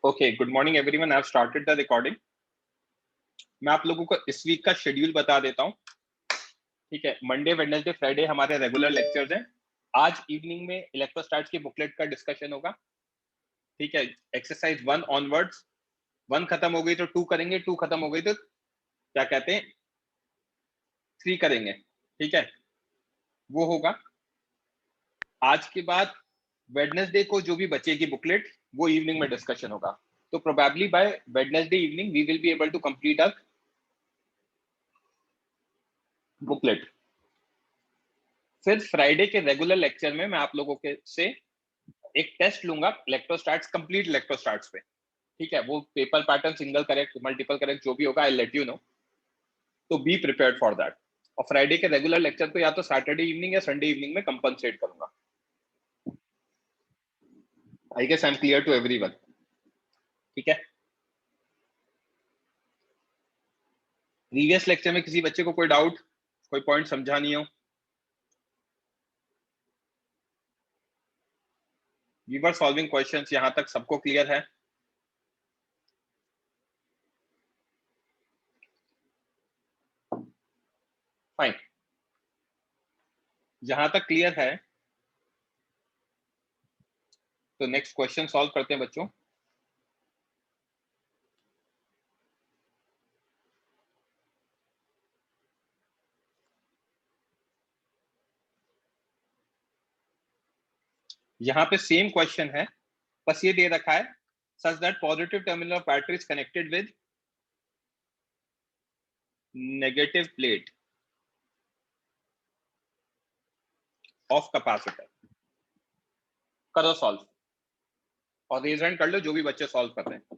Okay, good morning everyone. I have started the recording. मैं आप लोगों को इस वीक का शेड्यूल बता देता हूँ। ठीक है, मंडे वेडनेसडे फ्राइडे हमारे रेगुलर लेक्चर्स हैं। आज इवनिंग में इलेक्ट्रोस्टैट्स की बुकलेट का डिस्कशन होगा। ठीक है, एक्सरसाइज 1 ऑनवर्ड्स, 1 खत्म हो गई तो 2 करेंगे, 2 खत्म हो गई तो क्या कहते हैं 3 करेंगे। ठीक है, वो होगा आज के बाद। वेडनेसडे को जो भी बचेगी बुकलेट वो इवनिंग में डिस्कशन होगा। तो probably by Wednesday evening we will be able to complete a booklet. फिर फ्राइडे के रेगुलर लेक्चर में मैं आप लोगों के से एक टेस्ट लूंगा इलेक्ट्रोस्टैट्स, कंप्लीट इलेक्ट्रोस्टैट्स पे। ठीक है, वो paper pattern, single correct, multiple correct जो भी होगा आई लेट यू नो, तो बी प्रिपेयर्ड फॉर दैट। और फ्राइडे के रेगुलर लेक्चर को या तो सैटरडे इवनिंग या संडे इवनिंग में कंपनसेट करूंगा। I guess I am clear to everyone. ठीक है, प्रीवियस लेक्चर में किसी बच्चे को कोई डाउट, कोई पॉइंट समझा नहीं हो? वी वर सॉल्विंग क्वेश्चंस, यहां तक सबको क्लियर है? फाइन, जहां तक क्लियर है तो नेक्स्ट क्वेश्चन सॉल्व करते हैं बच्चों। यहां पे सेम क्वेश्चन है, बस ये दे रखा है such that positive terminal of battery is connected with negative plate of capacitor। करो सॉल्व और रेज हैंड कर लो जो भी बच्चे सॉल्व कर रहे हैं।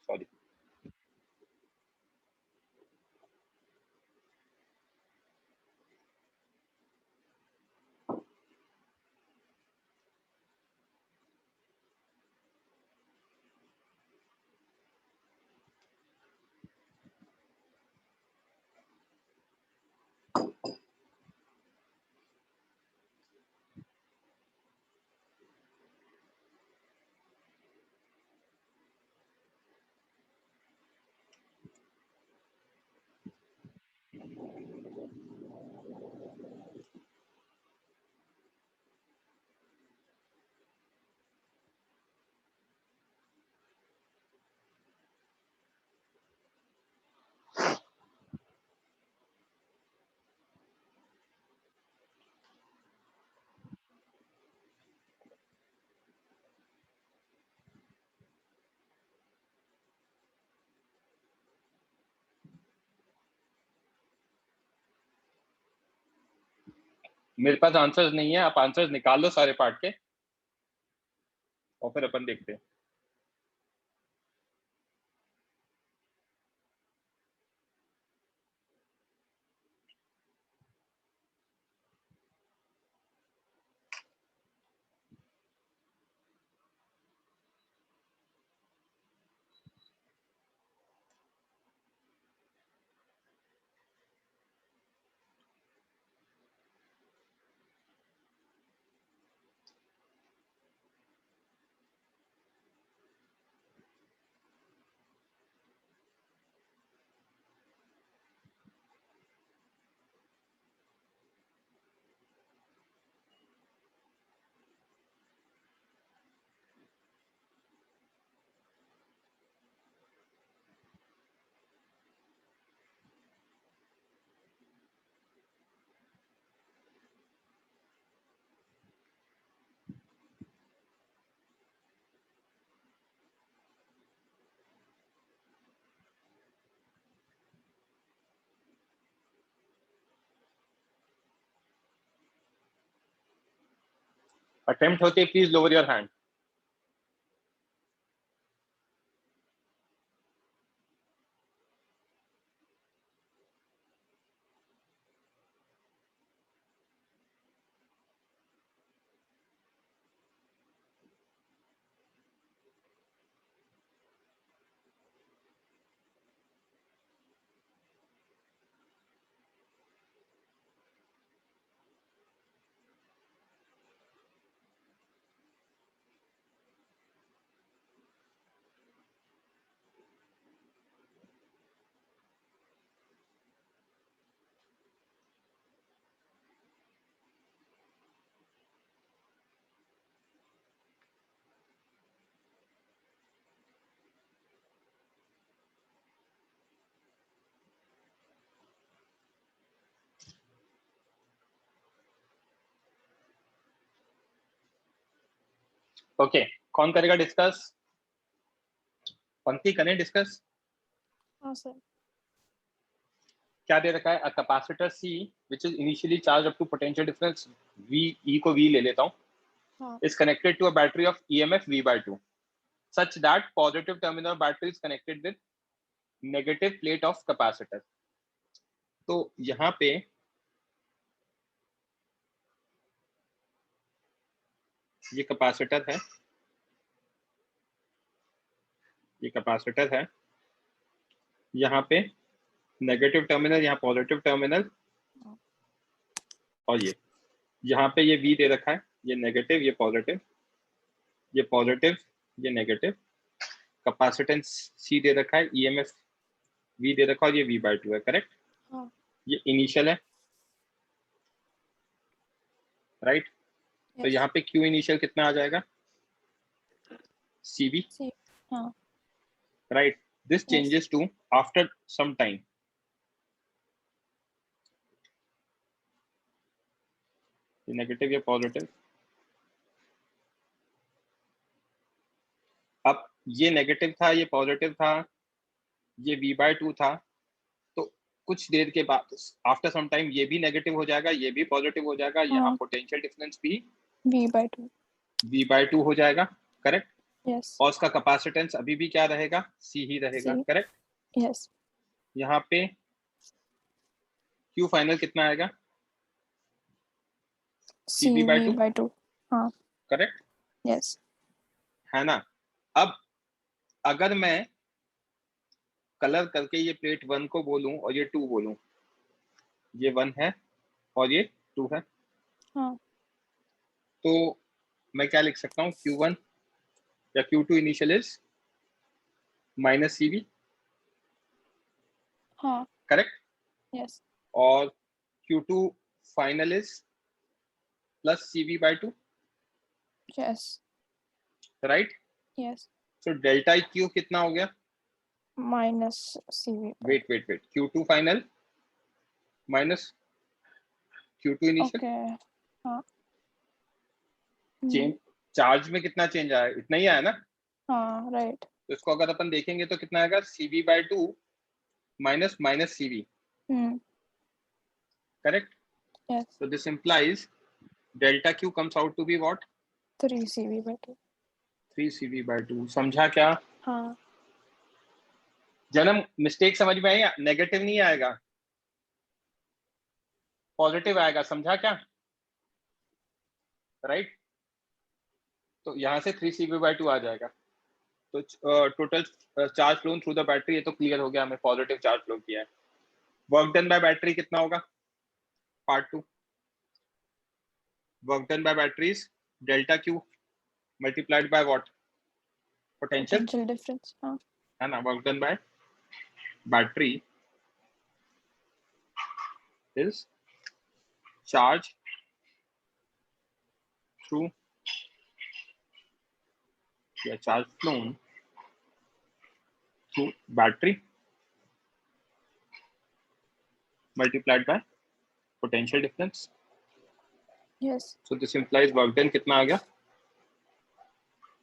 सॉरी, मेरे पास आंसर्स नहीं है, आप आंसर्स निकाल लो सारे पार्ट के और फिर अपन देखते हैं। अटेम्प्ट होते please lower your hand. Okay कौन करेगा डिस्कस? पंक्ति करें डिस्कस? हाँ सर। क्या दे रखा है? A capacitor C which is initially charged up to potential difference V, E को V ले लेता हूँ, हाँ is connected to a battery of EMF V/2 such that positive terminal of battery is connected with negative plate of capacitor। तो यहाँ पे ये capacitor है, ये कैपेसिटर है, यहाँ पे नेगेटिव टर्मिनल, यहाँ पॉजिटिव टर्मिनल, और ये यहाँ पे ये V दे रखा है, ये नेगेटिव, ये पॉजिटिव, ये पॉजिटिव, ये नेगेटिव, कैपेसिटेंस C दे रखा है, EMF V दे रखा है, ये V/2 है, करेक्ट? हाँ ये इनिशियल है, राइट? तो यहाँ पे Q इनिशियल कितना आ जाएगा? CV, हाँ right? This changes to after some time। ये नेगेटिव, ये पॉजिटिव। अब ये नेगेटिव था, ये पॉजिटिव था, ये V/2 था, तो कुछ देर के बाद आफ्टर सम टाइम ये भी नेगेटिव हो जाएगा, ये भी पॉजिटिव हो जाएगा, यहाँ पोटेंशियल डिफरेंस भी V/2 हो जाएगा, करेक्ट? यस। और उसका कैपेसिटेंस अभी भी क्या रहेगा? C ही रहेगा, करेक्ट? यस। यहाँ पे Q फाइनल कितना आएगा? CV/2, हाँ करेक्ट? यस। है ना? अब अगर मैं कलर करके ये प्लेट 1 को बोलूं और ये 2 बोलूं, ये 1 है और ये 2 है, हाँ तो मैं क्या लिख सकता हूँ? Q1 या Q2 initial is minus CV, हाँ करेक्ट? यस। और Q2 final is plus CV/2, yes. Right? Yes. So delta Q कितना हो गया? Minus CV। Wait, Q2 final minus Q2 initial. Okay हाँ चेंज चार्ज में कितना चेंज आया? इतना ही आया ना? हाँ राइट। तो इसको अगर अपन देखेंगे तो कितना आएगा? CV/2 minus minus CV, correct? Yes. So this implies delta Q comes out to be what? 3CV/2। 3CV/2। समझा क्या? हाँ जन्म मिस्टेक समझ में आई? नेगेटिव नहीं आएगा, पॉजिटिव आएगा, समझा क्या? राइट? तो यहाँ से 3CV/2 आ जाएगा। तो total charge flow through the battery, ये तो क्लियर हो गया, हमें पॉजिटिव चार्ज फ्लो किया है। वर्क डन बाय बैटरी कितना होगा? Part 2, work done bye batteries delta Q multiplied by what? Potential difference. हाँ है ना? Work done bye battery is charge through या charge flown through battery multiplied by potential difference। Yes. So this implies work done कितना आ गया?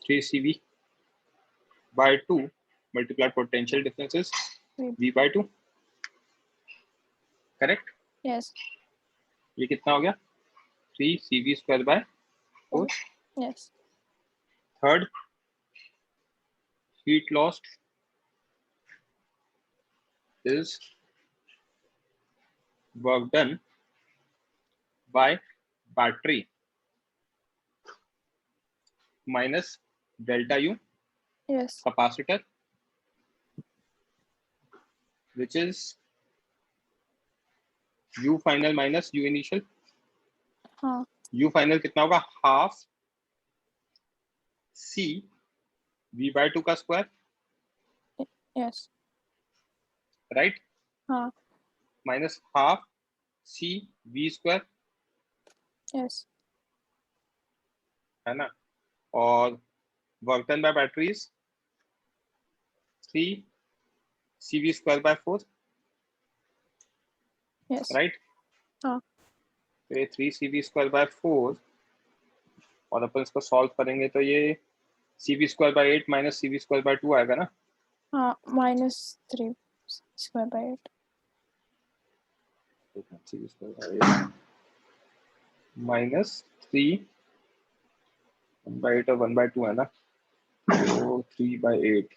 3CV/2 multiplied potential difference is V/2, correct? Yes. ये कितना हो गया? 3CV² by 4। Yes. Third, heat lost is work done by battery minus delta U Yes. capacitor, which is U final minus U initial. हाँ. U final कितना होगा? Half C V/2 का square, Yes. Right, हाँ. Minus half C V square, Yes. है ना, और work done bye batteries 3 CV square by 4, Yes. Right. हाँ. तो ये 3 CV स्क्वायर बाय 4 और अपन इसको सॉल्व करेंगे तो ये CV square by 8 minus CV square by 2 आएगा ना. हाँ. -3 square by 8. CV square by 8 minus 3 1/8 और 1/2 है ना, तो 3/8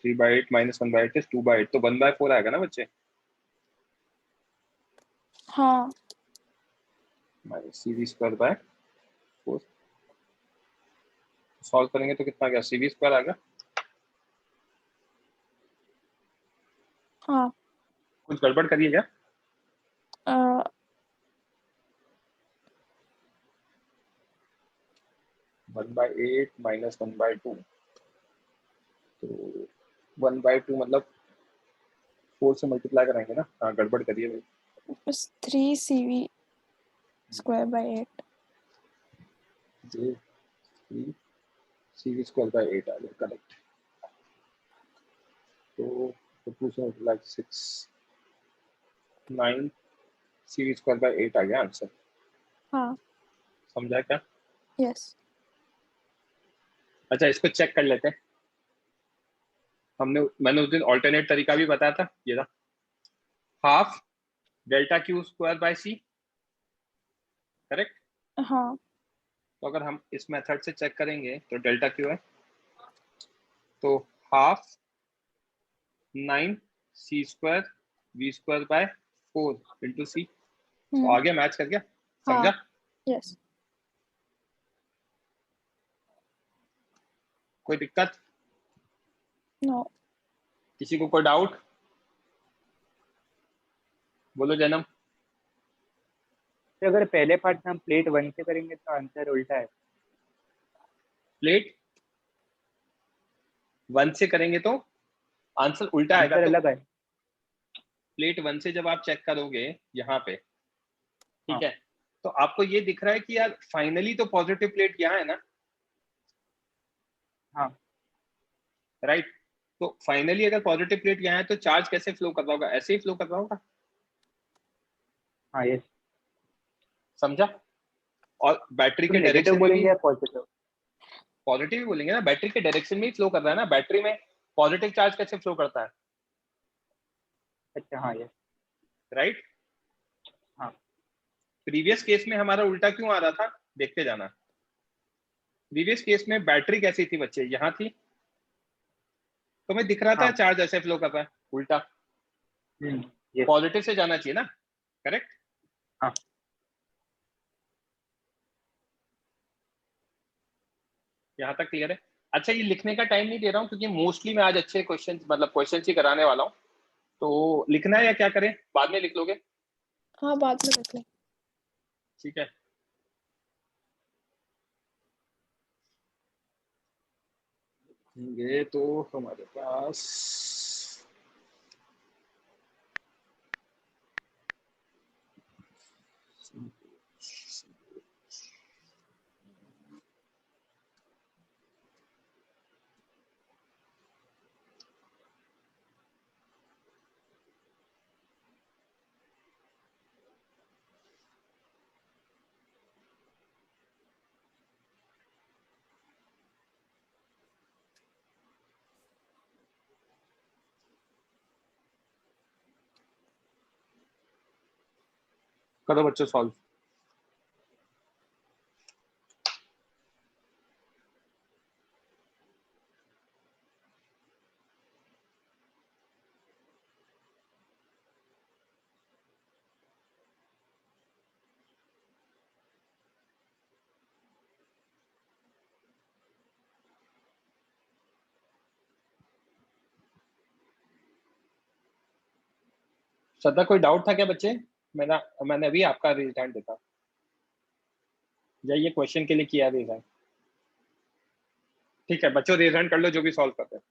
3/8 माइनस 1/8 इज 2/8, तो 1/4 आएगा ना बच्चे. हाँ. Minus CV square by 4 solve करेंगे तो कितना आ गया? CV स्क्वायर आ गया. हाँ. कुछ गड़बड़ करिए क्या? Uh, 1/8 माइनस 1/2, तो 1/2 मतलब 4 से मल्टीप्लाई करेंगे ना. हाँ, गड़बड़ करिए भाई. it's 3 CV square by 8. ये 3 CV स्क्वायर बाय 8 आ गया, करेक्ट. तो 2 से मल्टीप्लाई 6 9 CV स्क्वायर बाय 8 आ गया आंसर. हाँ. समझा क्या? Yes. अच्छा, इसको चेक कर लेते हैं. मैंने उस दिन ऑल्टरनेट तरीका भी बताया था, ये था half delta Q square by C, correct. हाँ. तो अगर हम इस मेथड से चेक करेंगे तो डेल्टा क्यू है तो half 9 C square V square by 4 into C. तो आगे मैच कर गया. समझा? हाँ. Yes. कोई दिक्कत? No. किसी को कोई डाउट? बोलो जन्म. तो अगर पहले पार्ट में हम प्लेट 1 से करेंगे तो आंसर उल्टा है. प्लेट 1 से करेंगे तो आंसर उल्टा आएगा. आंसर तो अलग है. प्लेट 1 से जब आप चेक करोगे यहाँ पे, ठीक हाँ. है, तो आपको ये दिख रहा है कि यार फाइनली तो पॉजिटिव प्लेट यहाँ है ना. हाँ. राइट. तो फाइनली अगर पॉजिटिव प्लेट यहाँ है तो चार्ज कैसे फ्लो कर रहा होगा? ऐसे ही फ्लो कर रहा होगा. हाँ. यस. समझा? और बैटरी तो के नेगेटिव डायरेक्शन में बोलेंगे भी या पॉजिटिव? पॉजिटिव ही बोलेंगे ना. बैटरी के डायरेक्शन में ही फ्लो कर रहा है ना. बैटरी में पॉजिटिव चार्ज कैसे फ्लो करता है? अच्छा. हाँ. यस. राइट. हाँ. प्रीवियस केस में हमारा उल्टा क्यों आ रहा था, देखते जाना. प्रीवियस केस में बैटरी कैसी थी बच्चे? यहाँ थी, तो मैं दिख रहा था हाँ. चार्ज ऐसे फ्लो कर रहा है. उल्टा यस. पॉजिटिव से जाना चाहिए ना. करेक्ट. हाँ. यहाँ तक क्लियर है? अच्छा, ये लिखने का टाइम नहीं दे रहा हूँ क्योंकि मोस्टली मैं आज अच्छे क्वेश्चन मतलब क्वेश्चन ही कराने वाला हूँ. तो लिखना है या क्या करें? बाद में लिख लोगे? हाँ, बाद में लिख लें. ठीक है. ये तो हमारे पास करो बच्चों सॉल्व. श्रद्धा कोई डाउट था क्या बच्चे? मैंने अभी आपका रेज हैंड देखा, या ये क्वेश्चन के लिए किया रेज हैंड? ठीक है बच्चों, रेज हैंड कर लो जो भी सॉल्व करते हैं।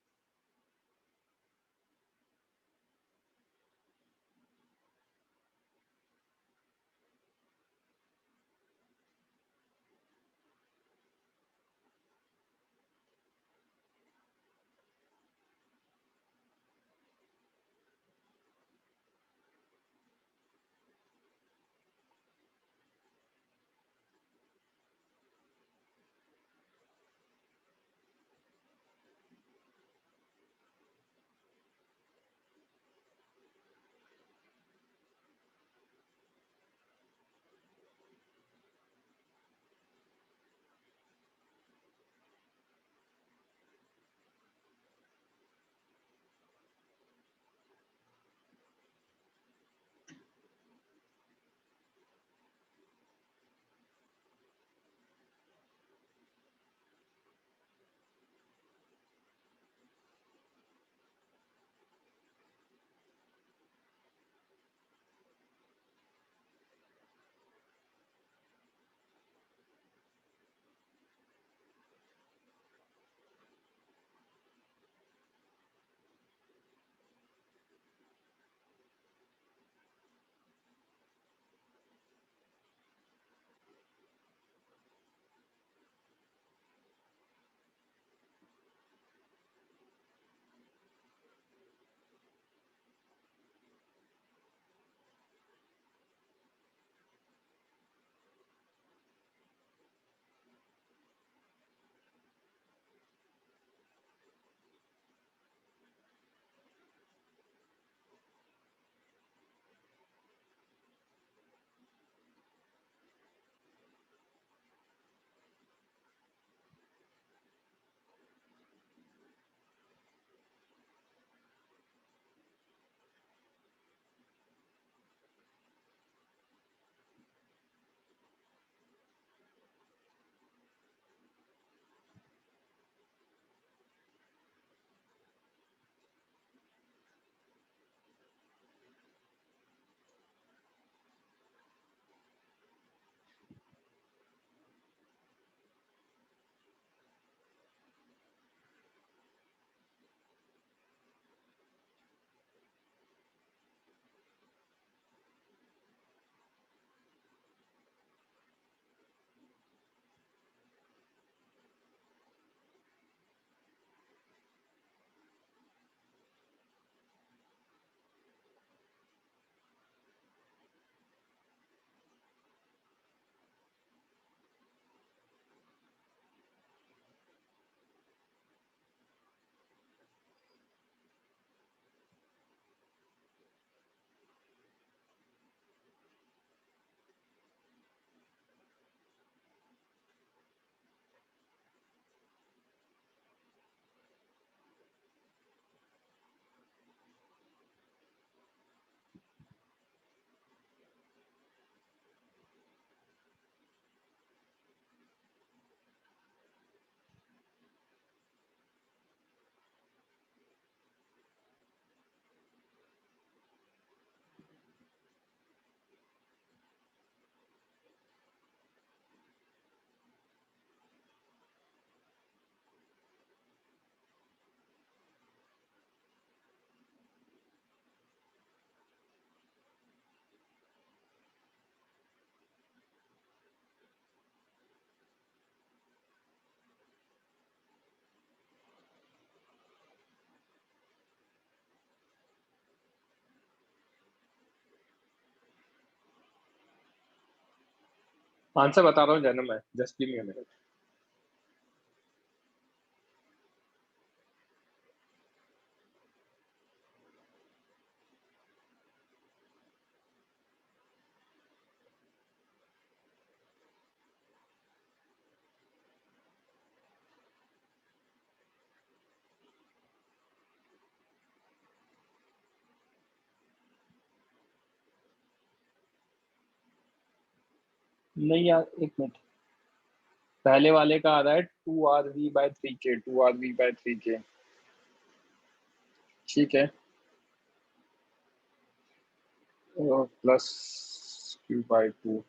आंसर बता रहा हूँ जन्म है, just give me a minute. नहीं यार एक मिनट, पहले वाले का आ रहा है 2RV/3K, 2RV/3K। ठीक है plus q by 2.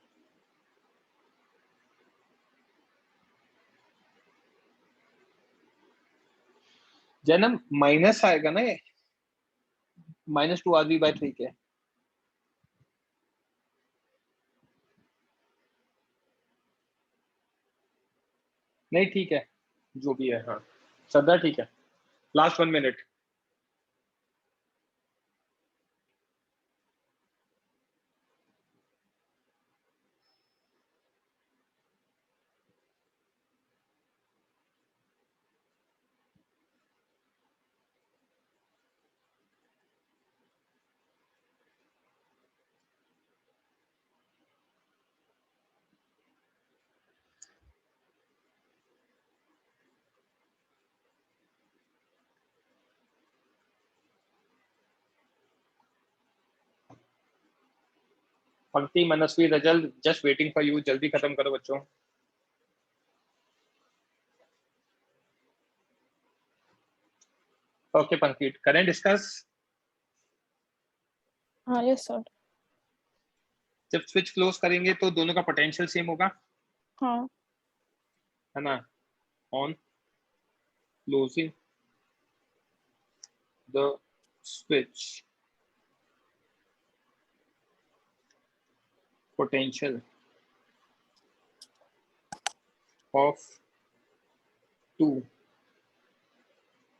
जन्म माइनस आएगा ना ये, -2 RV by 3 के। नहीं ठीक है जो भी है, हाँ श्रद्धा ठीक है। Last 1 minute. पंक्ति, मनस्वी, रजल, जस्ट वेटिंग फॉर यू। जल्दी खत्म करो बच्चों। ओके पंक्ति, करेंट डिस्कस। हाँ यस सर। जब स्विच क्लोज करेंगे तो दोनों का पोटेंशियल सेम होगा, हाँ है ना। On closing the switch, potential of 2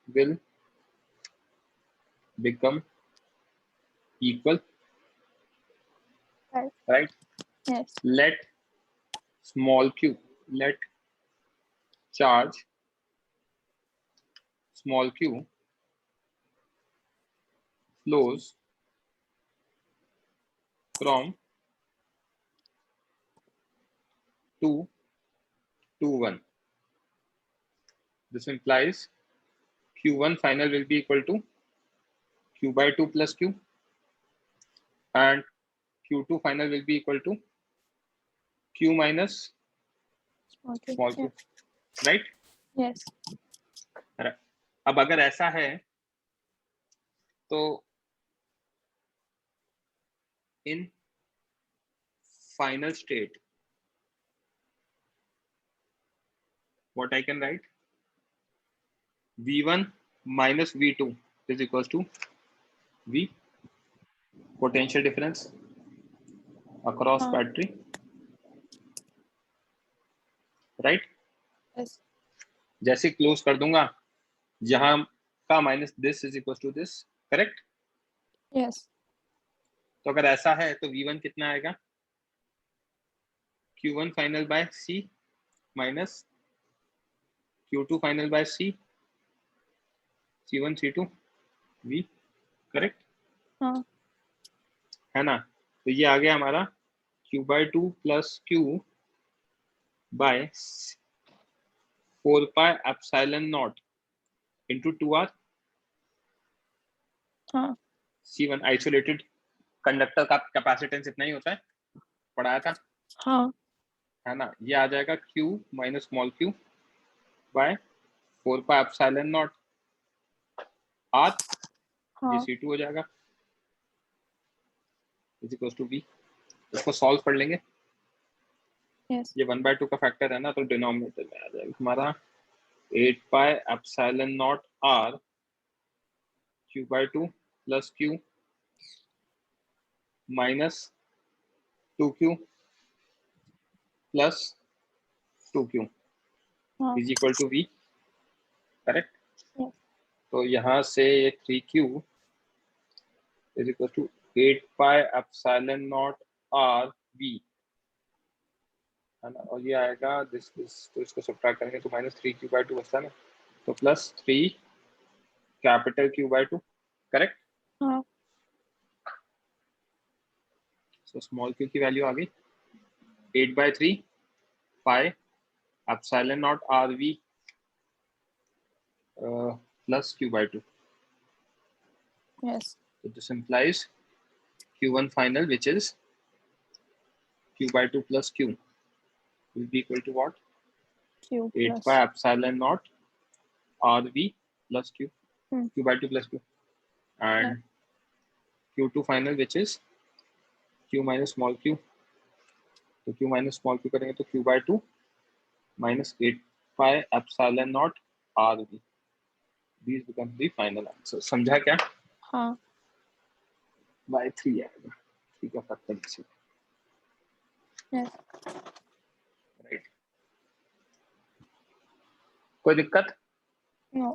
will become equal, right? Yes Let small q, let charge small q flows from 2 to 1. This implies q1 final will be equal to q by 2 plus q, and q2 final will be equal to q minus small q, right? Yes अब अगर ऐसा है तो in final state what I can write, V1 minus V2 is equals to V, potential difference across battery, right? Yes जैसे close कर दूंगा यहाँ का minus this is equal to this, correct. Yes तो अगर ऐसा है तो V1 कितना आएगा, Q1 final by C minus Q2 final by C, C1 C2 V, correct हाँ है ना। तो ये आ गया हमारा Q by 2 plus Q by 4 pi epsilon naught into 2R हाँ C1। आइसोलेटेड कंडक्टर का कैपेसिटेंस इतना ही होता है, पढ़ाया था, हाँ है ना। ये आ जाएगा Q minus small q by 4 pi epsilon naught R, ये हाँ C2 हो जाएगा इज इक्वल टू V। इसको सॉल्व कर लेंगे, यस ये 1/2 का फैक्टर है ना, तो डिनोमिनेटर में आ जाएगा हमारा 8 pi epsilon naught R Q by 2 plus Q minus 2Q plus 2Q हाँ is equal to V, correct. Yes तो यहाँ से 3Q is equal to 8 pi epsilon naught R V, है ना। और ये आएगा दिस तो इसको सब्ट्रैक्ट करेंगे तो -3Q/2 बचता है ना, तो प्लस 3 कैपिटल Q/2, करेक्ट। हाँ सो स्मॉल q की वैल्यू आ गई 8/3 पाई epsilon not RV plus Q/2। Yes So this implies Q1 final, which is Q/2 plus Q, will be equal to what? Q 8 plus pi epsilon naught RV plus Q, Q/2 plus Q, and Q2 final, which is Q minus small Q, तो Q minus small Q करेंगे तो Q by 2 minus 8 pi epsilon naught R V, this becomes the final answer. समझा क्या? हाँ। Bye 3 आएगा, ठीक है factor से, yes. राइट। कोई दिक्कत? No.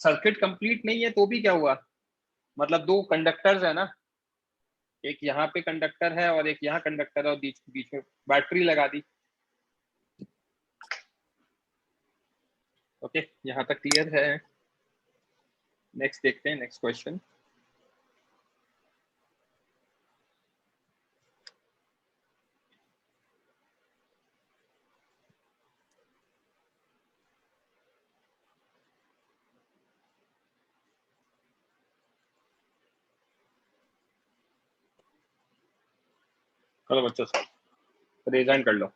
सर्किट कंप्लीट नहीं है तो भी क्या हुआ, मतलब दो कंडक्टर्स है ना, एक यहाँ पे कंडक्टर है और एक यहाँ कंडक्टर है, और बीच बीच में बैटरी लगा दी। ओके, यहाँ तक क्लियर है? नेक्स्ट देखते हैं, नेक्स्ट क्वेश्चन। चलो बच्चों सब रिजाइन कर लो।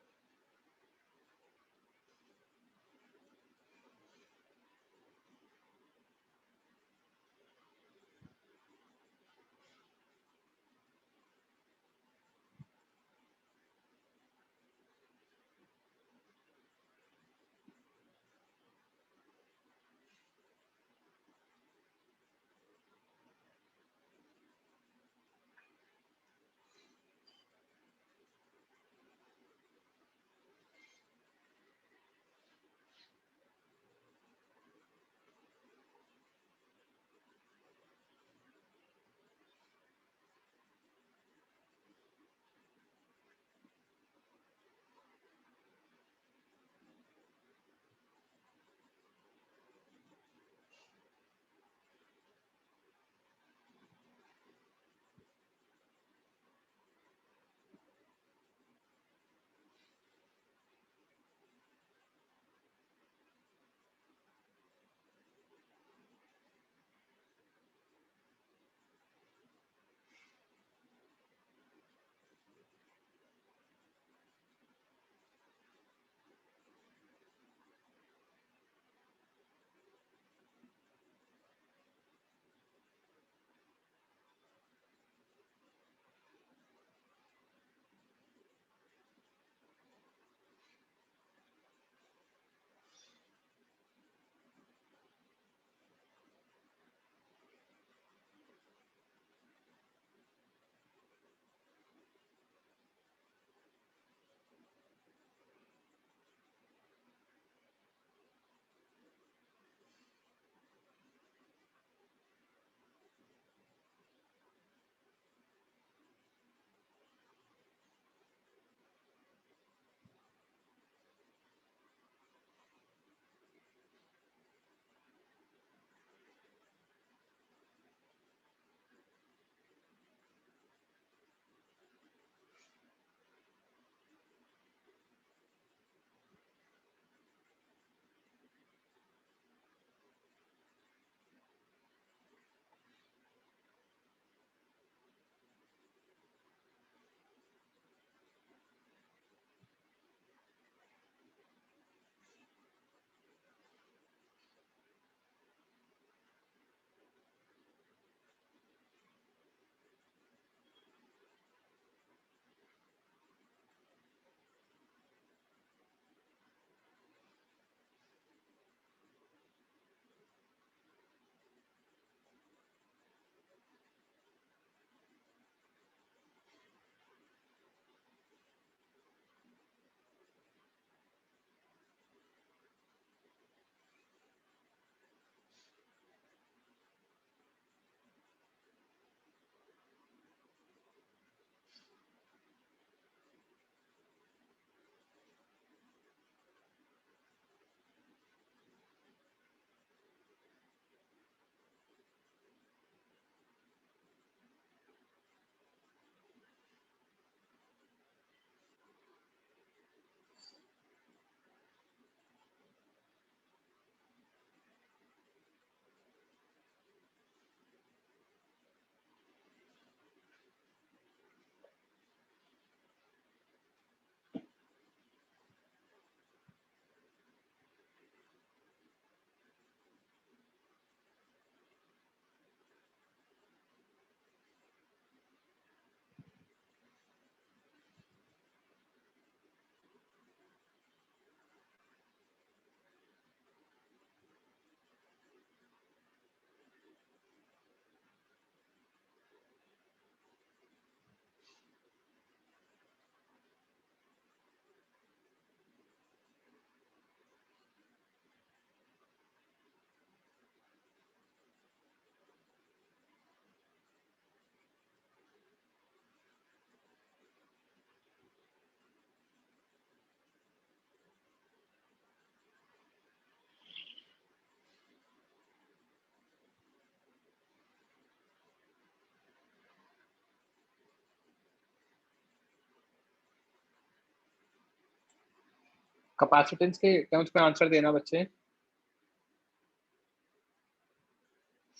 कैपेसिटेंस के टर्म्स पे आंसर देना बच्चे।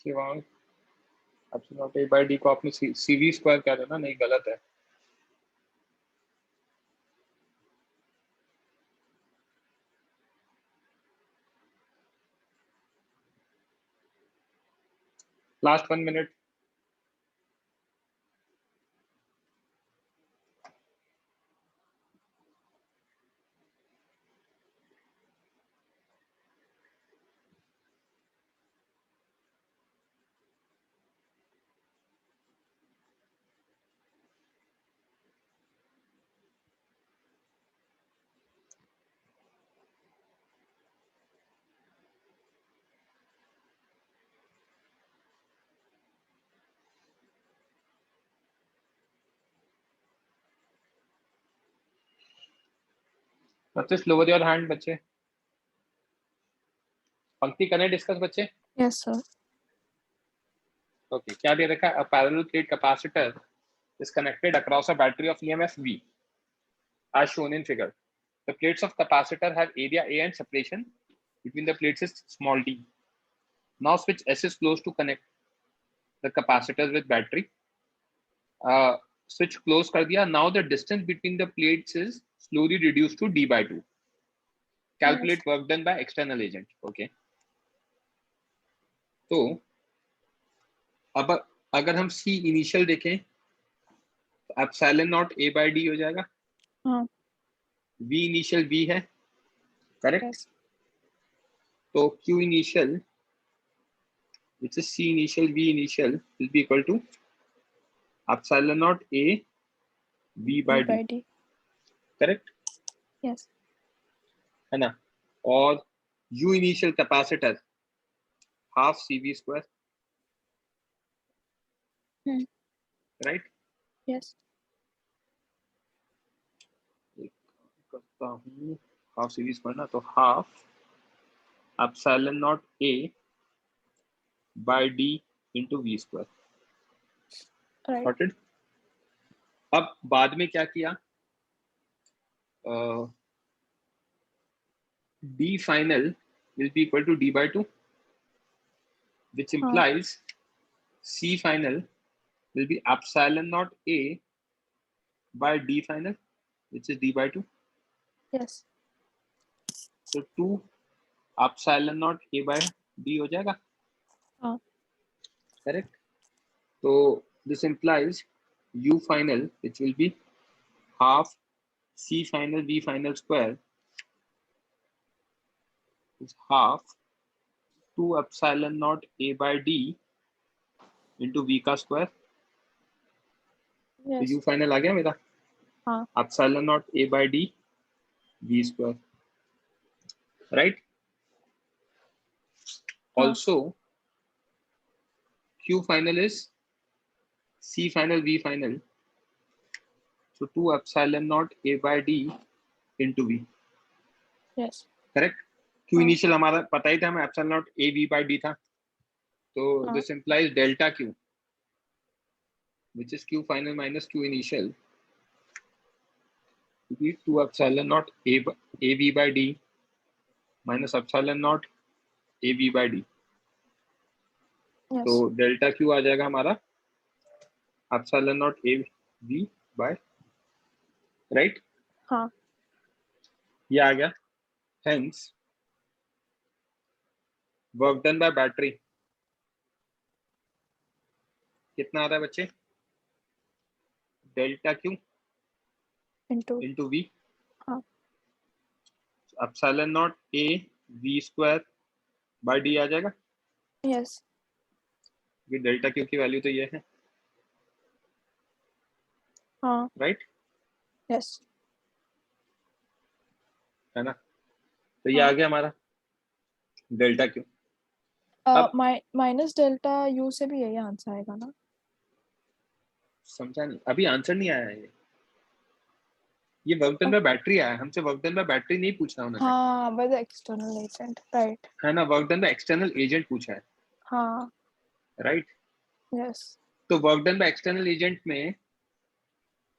शिवांग एप्सिलॉन ए बाय डी को आपने सीवी स्क्वायर कह देना, नहीं गलत है। Last 1 minute. बच्चे लोअर योर हैंड बच्चे। पंक्ति करें डिस्कस बच्चे। Yes, sir. ओके, क्या दे रखा है? A parallel plate capacitor is connected across a battery of EMF V as shown in figure. The plates of capacitor have area A and separation between the plates is small d. Now switch S is closed to connect the capacitors with battery. Switch close कर दिया. Now the distance between the plates is slowly reduced to d by 2. Calculate work done by external agent. Okay. तो अब अगर हम C initial देखें तो epsilon not A by D हो जाएगा। हाँ। V इनिशियल V है, करेक्ट? Yes. तो Q initial which is C initial V initial will be equal to epsilon naught A V by D, correct? Yes. है ना? और U initial capacitor half CV square, right? Yes. करता हूँ half CV square ना, तो half epsilon naught A by D into V square. Right. Sorted? अब बाद में क्या किया? D final will be equal to D by 2, which implies C final will be epsilon naught A by D final, which is D by 2. Yes. So 2 epsilon naught A by D हो जाएगा, हाँ. correct? So this implies U final, which will be half C final V final square is half 2 epsilon naught A by D into V का square. Yes. तो U final आ गया मेरा, हाँ. epsilon naught A by D V square, right? Also Q final is C final V final, so 2 epsilon naught A by D into V, Yes. correct? Q initial हमारा पता ही था, हमें epsilon naught A V by D था, तो this implies delta Q, which is Q final minus Q initial, to be 2 epsilon naught A V by D minus epsilon naught A V by D. Yes. तो delta Q आ जाएगा हमारा epsilon naught A V by, right? हाँ. ये आ गया. Hence work done by battery कितना आ रहा है बच्चे? डेल्टा Q into V, हाँ. epsilon naught A V square by D आ जाएगा. Yes. ये डेल्टा Q की वैल्यू तो ये है, हाँ. राइट? Yes. है ना? तो ये आ गया हमारा delta Q. Minus delta U से भी यही आंसर आएगा ना? समझा नहीं, अभी आंसर नहीं आया है ये वर्क डन बाय बैटरी आया, हमसे वर्क डन बाय बैटरी नहीं पूछना उन्होंने. हाँ, by the external agent, right. है ना, work done by external agent पूछा है. हाँ. राइट. यस. तो work done by external agent में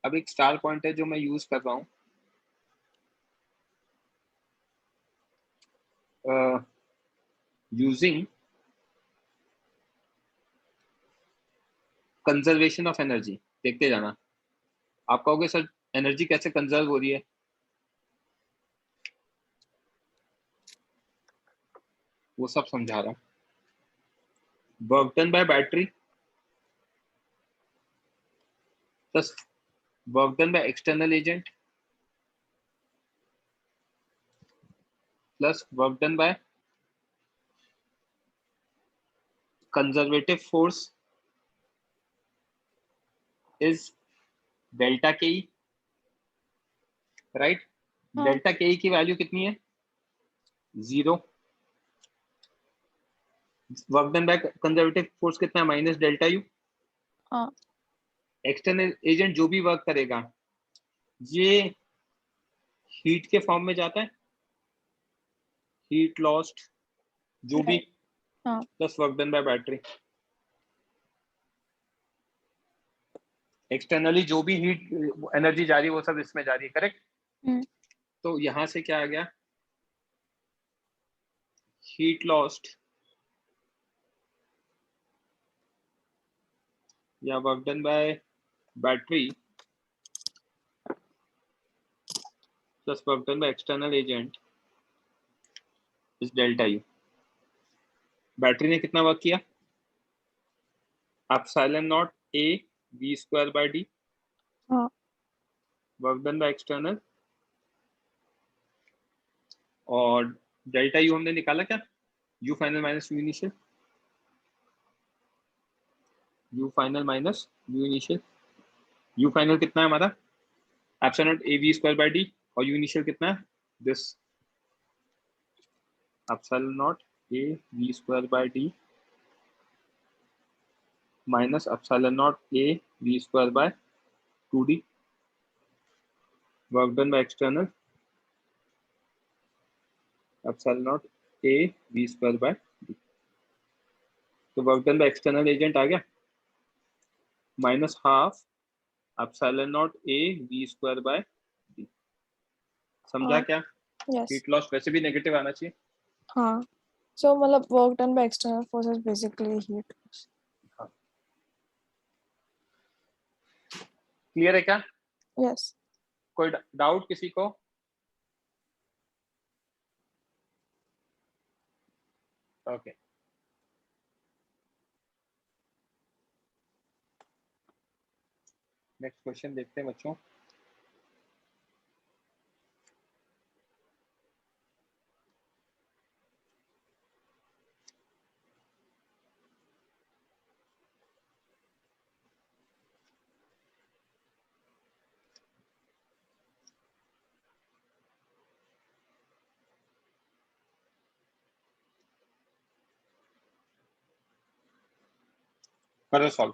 अब एक स्टार पॉइंट है जो मैं यूज कर रहा हूँ. Using conservation of energy. देखते जाना, आप कहोगे सर एनर्जी कैसे कंजर्व हो रही है, वो सब समझा रहा हूँ। Work done bye battery plus work done by external agent plus work done by conservative force is delta के ई, राइट। हाँ। डेल्टा के ई की वैल्यू कितनी है, 0। Work done by conservative force कितना है, माइनस डेल्टा यू। हाँ। एक्सटर्नल एजेंट जो भी वर्क करेगा ये हीट के फॉर्म में जाता है, हीट लॉस्ट जो भी, Right. हाँ। Plus work done bye battery. Externally जो भी हीट एनर्जी जा रही है वो सब इसमें जा रही है, करेक्ट। हम्म। तो यहां से क्या आ गया, हीट लॉस्ट या work done bye battery plus work done by external agent is delta U. Battery ने कितना वर्क किया, epsilon naught A V square by D. हाँ। वर्क डन बाय एक्सटर्नल, और डेल्टा यू हमने निकाला क्या, you final minus you initial, you final minus you initial. You final कितना है हमारा, epsilon naught A V square by D, और you initial कितना है, this epsilon naught A V square by D minus epsilon naught A V square by 2d। Work done by external epsilon naught A V square by D. तो work done by external agent आ गया minus half epsilon naught A V square by D. समझा हाँ। क्या, yes. Heat loss वैसे भी negative आना चाहिए। हाँ। So मतलब work done by external force is basically heat. Clear है क्या, Yes. कोई डाउट किसी को। ओके नेक्स्ट क्वेश्चन देखते हैं बच्चों। करो सॉल्व।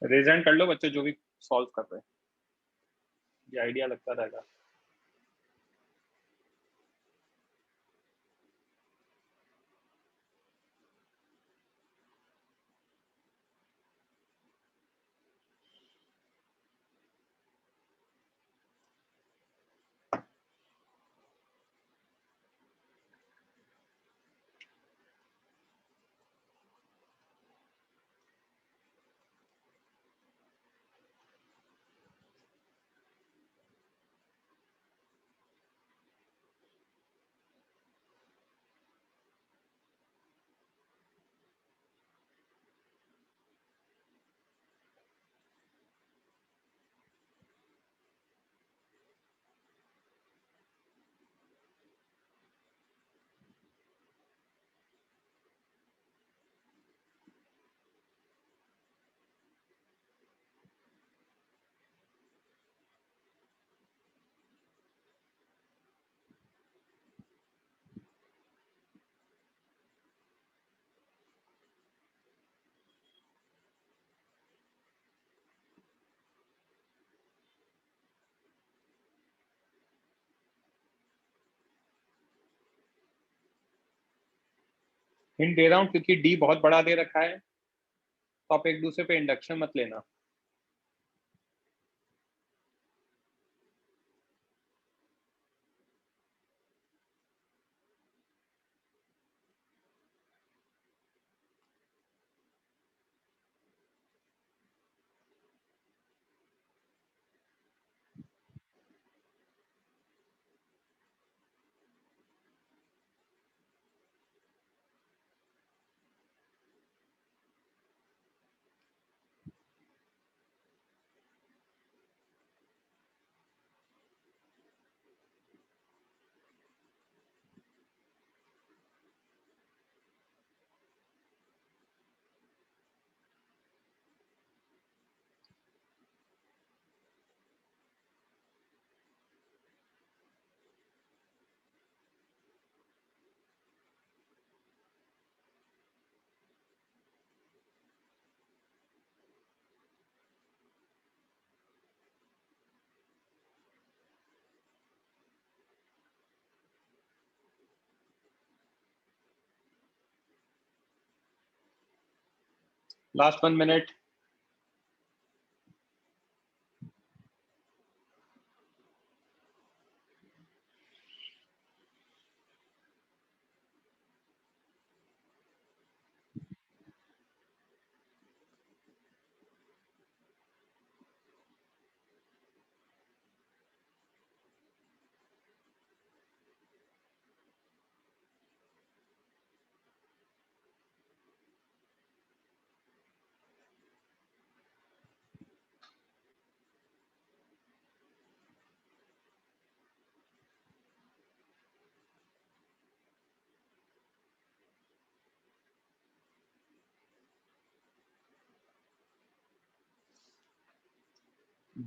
रेजन कर लो बच्चे जो भी सॉल्व कर रहे हैं, ये आइडिया लगता रहेगा। हिंट दे रहा हूँ क्योंकि डी बहुत बड़ा दे रखा है, तो आप एक दूसरे पे इंडक्शन मत लेना। Last 1 minute.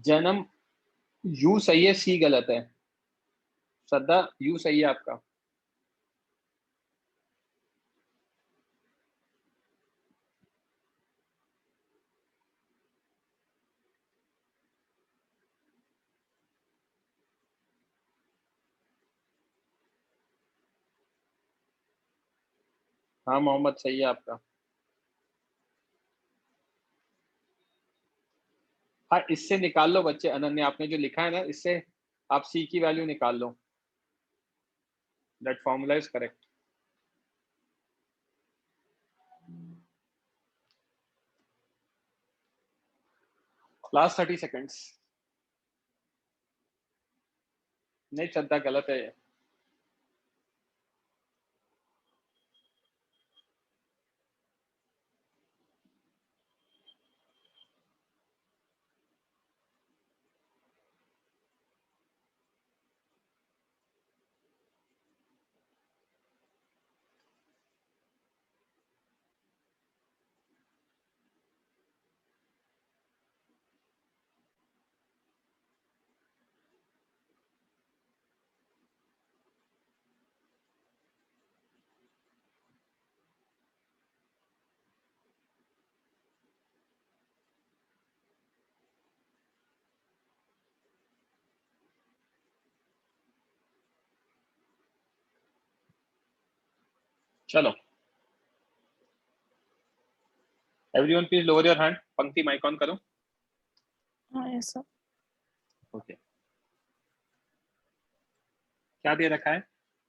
जन्म यू सही है, सी गलत है। श्रद्धा यू सही है आपका। हाँ मोहम्मद सही है आपका। हाँ इससे निकाल लो बच्चे, अनन्या आपने जो लिखा है ना, इससे आप सी की वैल्यू निकाल लो। That formula is correct. Last 30 seconds. नहीं श्रद्धा गलत है ये। चलो everyone please lower your hand. Pankti mic on करो। हाँ ऐसा। ओके क्या दे रखा है?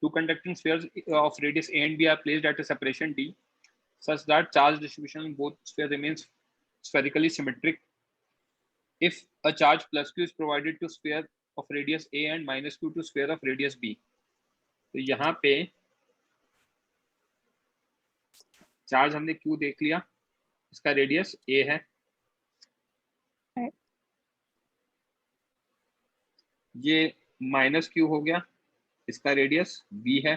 Two conducting spheres of radius a and b are placed at a separation d such that charge distribution in both spheres remains spherically symmetric if a charge plus q is provided to sphere of radius a and minus q to sphere of radius b। तो यहाँ पे charge हमने q देख लिया, इसका radius a है, ये minus q हो गया, इसका रेडियस b है,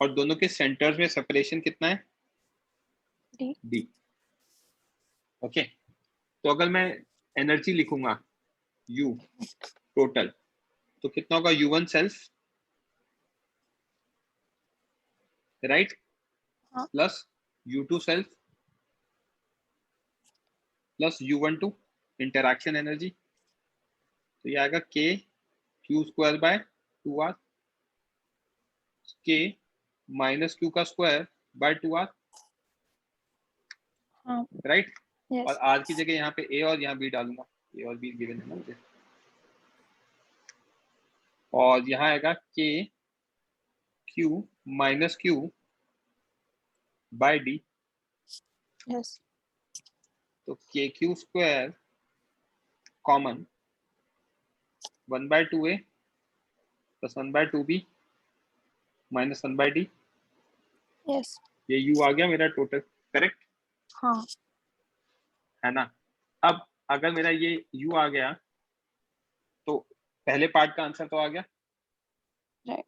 और दोनों के सेंटर्स में सेपरेशन कितना है? d। ओके तो अगर मैं एनर्जी लिखूंगा u टोटल, तो कितना होगा? u1 सेल्फ राइट हाँ। Plus u2 self plus u12 interaction energy, तो ये आएगा k q² by 2r k minus Q का स्क्वायर बाय 2r, हाँ राइट। yes और r की जगह यहाँ पे a और यहाँ b डालूंगा, a और b गिवन है ना मुझे, और यहाँ आएगा k q minus Q by d। yes तो k q square common 1/2a plus 1/2b minus 1/d, yes ये u आ गया मेरा टोटल, करेक्ट हाँ है ना। अब अगर मेरा ये u आ गया तो पहले पार्ट का आंसर तो आ गया। right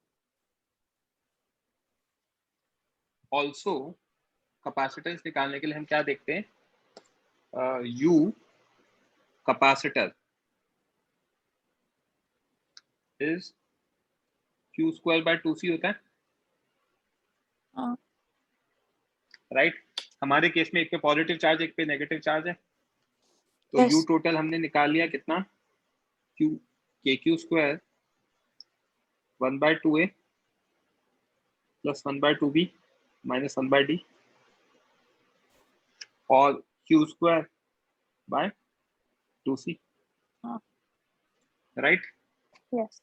ऑल्सो कैपेसिटेंस निकालने के लिए हम क्या देखते हैं, u capacitor is q square by 2c होता है, हाँ राइट। हमारे केस में एक पे पॉजिटिव चार्ज एक पे नेगेटिव चार्ज है, तो yes u टोटल हमने निकाल लिया कितना, q k q square 1/2a plus 1/2b minus 1/d और q स्क्वायर बाय 2c, हाँ राइट। yes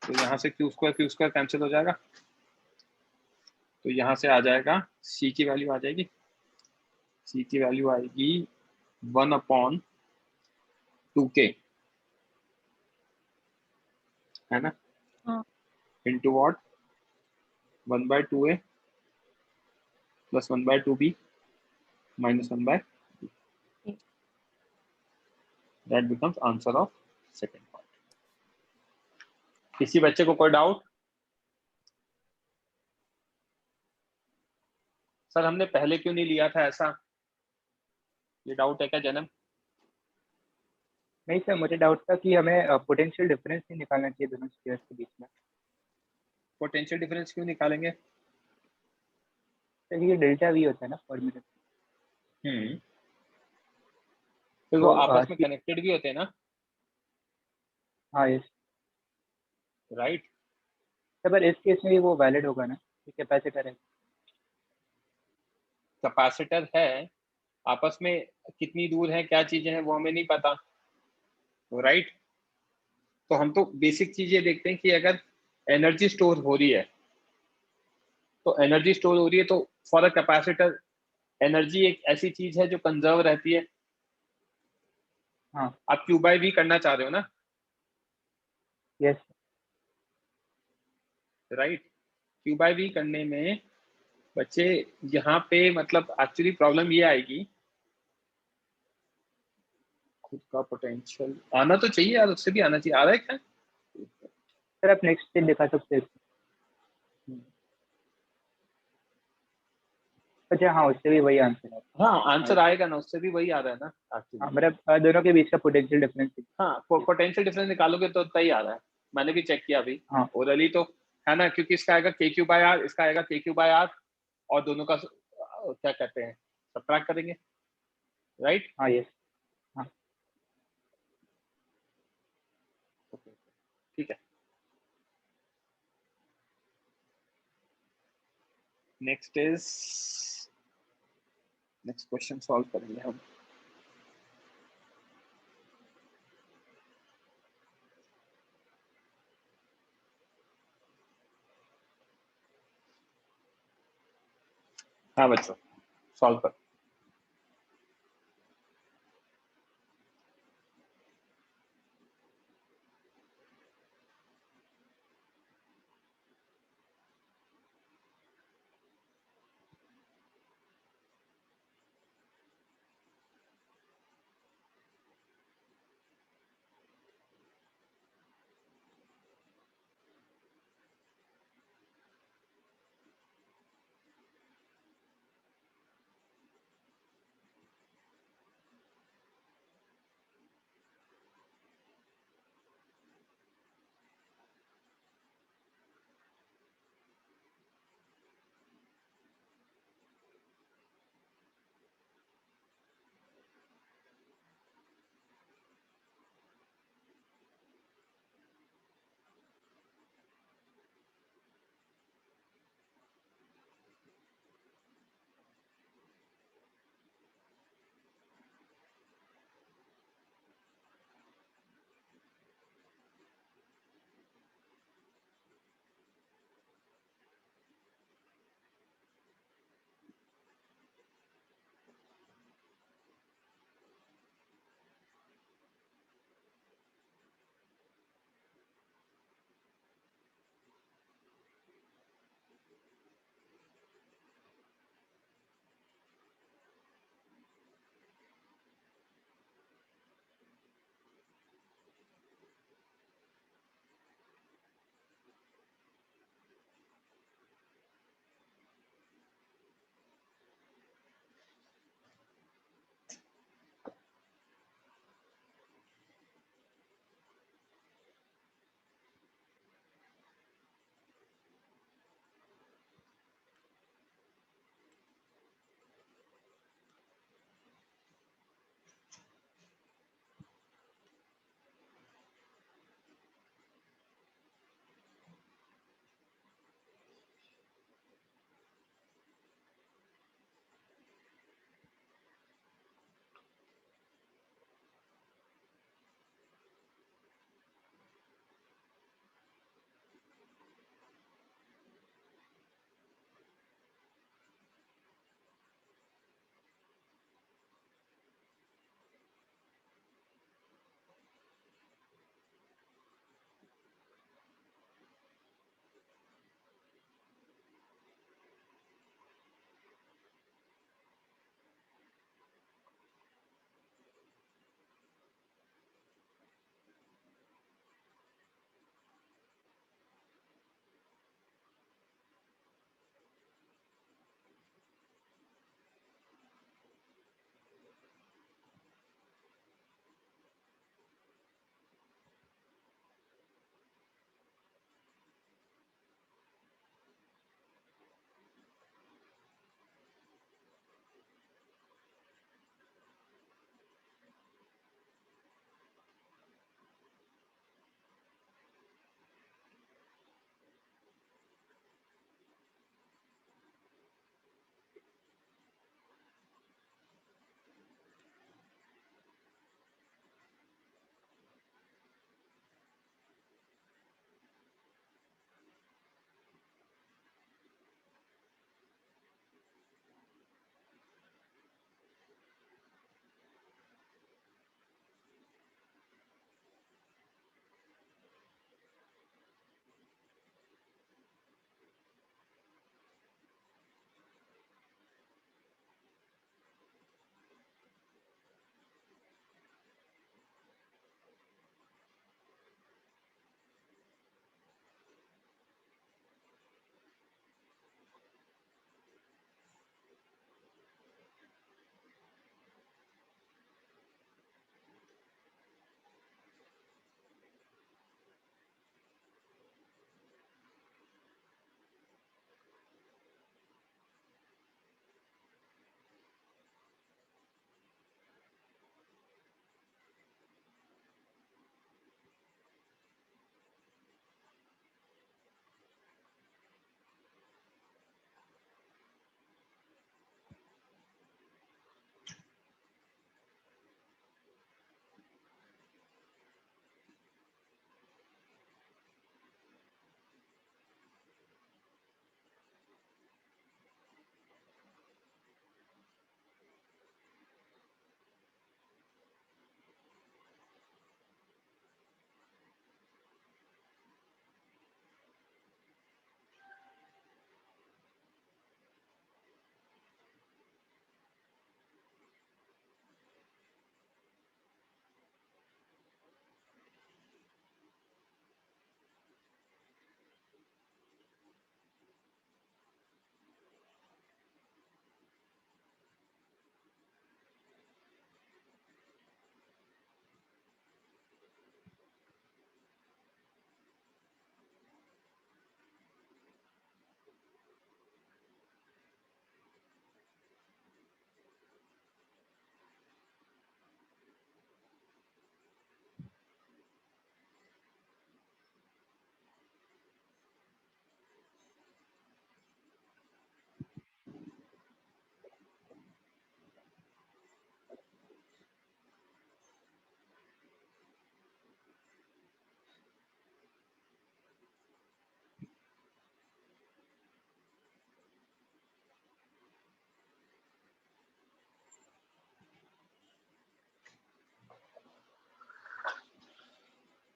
तो यहाँ से q स्क्वायर कैंसिल हो जाएगा, तो यहाँ से आ जाएगा c की वैल्यू आ जाएगी, c की वैल्यू आएगी 1/2k, है ना, हाँ into what 1/2a plus 1/2b minus 1/, that becomes answer of second part. किसी बच्चे को कोई डाउट? सर हमने पहले क्यों नहीं लिया था ऐसा, ये डाउट है क्या जन्म? नहीं सर, मुझे डाउट था कि हमें पोटेंशियल डिफरेंस नहीं निकालना चाहिए दोनों स्फीयर्स के बीच में। पोटेंशियल डिफरेंस क्यों निकालेंगे? सर ये डेल्टा वी होता है ना फॉर्मूले। फिर वो तो आपस में कनेक्टेड भी होते हैं ना, हाँ यस राइट। सर, पर इस केस में भी वो वैलिड होगा ना, कैपेसिटर है। कैपेसिटर है, आपस में कितनी दूर है क्या चीजें हैं वो हमें नहीं पता, राइट। तो हम तो बेसिक चीज ये देखते हैं कि अगर एनर्जी स्टोर हो रही है, तो एनर्जी स्टोर हो रही है तो फॉर अ कैपेसिटर एनर्जी एक ऐसी चीज है जो कंजर्व रहती है। हाँ आप क्यू बाय वी करना चाह रहे हो ना, yes right. Q by V करने में बच्चे यहाँ पे मतलब एक्चुअली प्रॉब्लम ये आएगी, खुद का पोटेंशियल आना तो चाहिए यार, उससे भी आना चाहिए, आ रहा है क्या? सर, आप नेक्स्ट स्टेप दिखा सकते हैं। अच्छा हाँ, उससे भी वही आंसर है। हाँ आंसर आएगा ना, उससे भी वही आ रहा है ना हाँ एक्चुअली। मतलब दोनों के बीच का पोटेंशियल डिफरेंस। हाँ पोटेंशियल डिफरेंस निकालोगे तो उतना ही आ रहा है, मैंने भी चेक किया अभी हाँ ओरली तो, है ना, क्योंकि इसका आएगा के क्यू बाय आर, इसका आएगा के क्यू बाय आर, और दोनों का क्या कहते हैं सब्ट्रैक्ट करेंगे, राइट। हाँ यस हाँ ठीक है, नेक्स्ट नेक्स्ट क्वेश्चन सॉल्व करेंगे हम। हाँ बच्चों सॉल्व कर।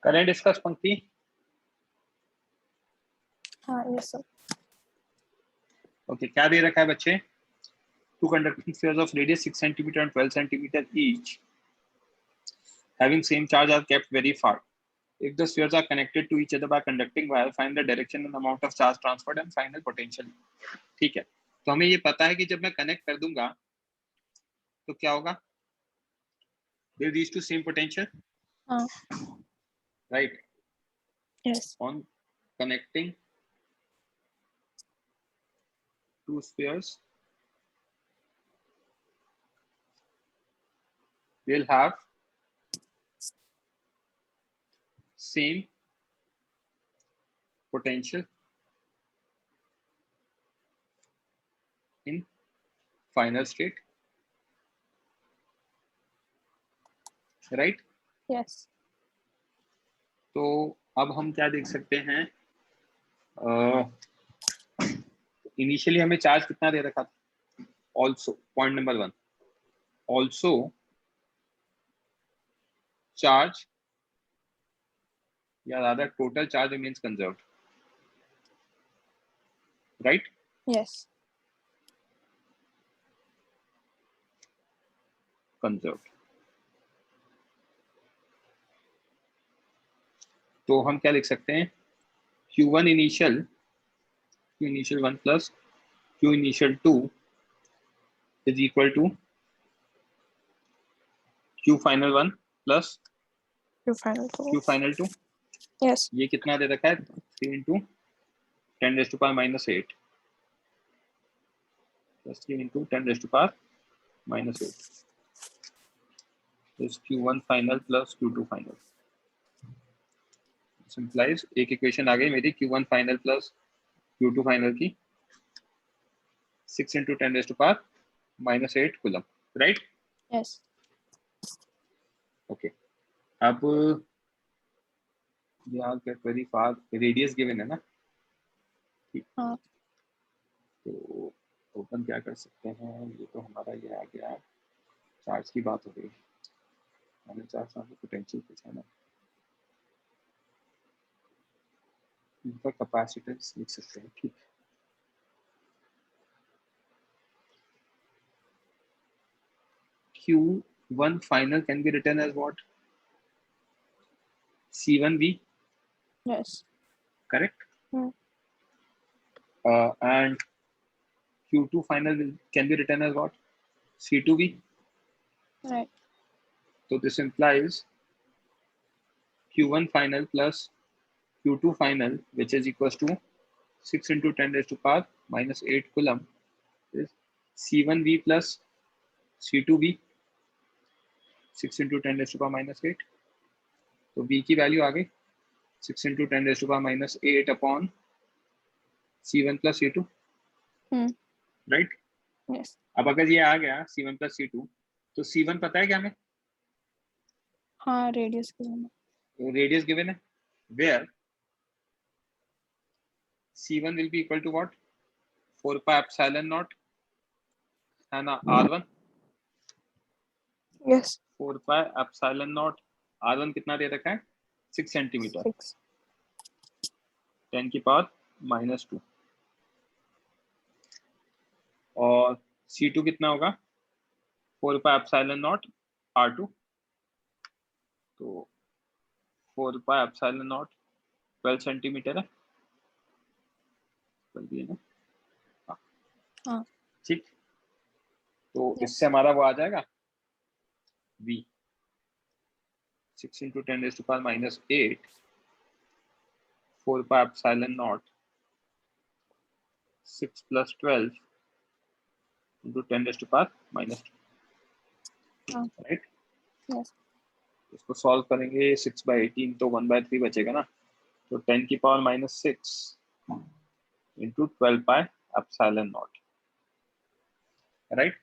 करें डिस्कस पंक्ति? हाँ यस सर. ओके, क्या दे रखा है बच्चे? Two conducting spheres of radius 6 cm and 12 cm each, having same charge, are kept very far. If the spheres are connected to each other by conducting wire, find the direction and amount of charge transferred and final potential. ठीक है, तो हमें ये पता है कि जब मैं कनेक्ट कर दूंगा तो क्या होगा? They reach to same potential. हाँ. Right. Yes. On connecting two spheres, they'll have same potential in final state. Right. Yes. तो अब हम क्या देख सकते हैं? इनिशियली हमें चार्ज कितना दे रखा था? Also point number 1, also charge या rather total charge remains conserved, right? Yes. Conserved. तो हम क्या लिख सकते हैं? Q1 initial, Q initial 1 plus Q initial 2 is equal to Q final 1 plus Q final 2. Q final 2. Yes. ये कितना दे रखा है? 3 into 10 raised to power minus 8 plus 3 into 10 raised to power minus 8 is Q1 final plus Q2 final. This implies एक equation आ गई मेरी Q1 final plus Q2 final की 6 into 10 raised to power minus 8 coulomb, right? Yes. Okay. अब they all get very far. Radius given है ना? हाँ. तो open क्या कर सकते हैं? ये तो हमारा ये आ गया, चार्ज की बात हो गई, हमें चार्ज का पोटेंशियल कुछ है ना, इनका कैपेसिटेंस लिख सकते हैं. ठीक, Q1 final can be written as what? C1V, Yes. correct? Hmm. And Q2 final can be written as what? C2V. Right. So this implies Q1 final plus Q2 final, which is equals to 6 into 10 raised to power minus 8 coulomb, is C1V plus C2V, 6 into 10 raised to power minus 8. तो V की value आ गई 6 into 10 raised to power minus 8 upon C1 plus C2, right? Yes. अब अगर ये आ गया C1 plus C2, तो C1 पता है क्या हमें? हाँ रेडियस given है. रेडियस गिवन है, where C1 will be equal to what? 4 pi epsilon naught है ना, R1. Yes. 4 pi epsilon naught R1 कितना दे रखा है? 6 सेंटीमीटर, 6. 10 की पावर minus 2. और C2 कितना होगा? 4 pi epsilon naught R2. तो 4 pi epsilon naught 12 सेंटीमीटर है, 12 है ना? हाँ. ठीक, तो Yes. इससे हमारा वो आ जाएगा V 6 into 10 raised to power minus 8 4 pi epsilon naught 6 plus 12 into 10 raised to power minus 2, right? Yes. इसको सॉल्व करेंगे 6 by 18 तो 1/3 बचेगा ना, तो 10 की power minus 6 into 12 pi epsilon naught, right?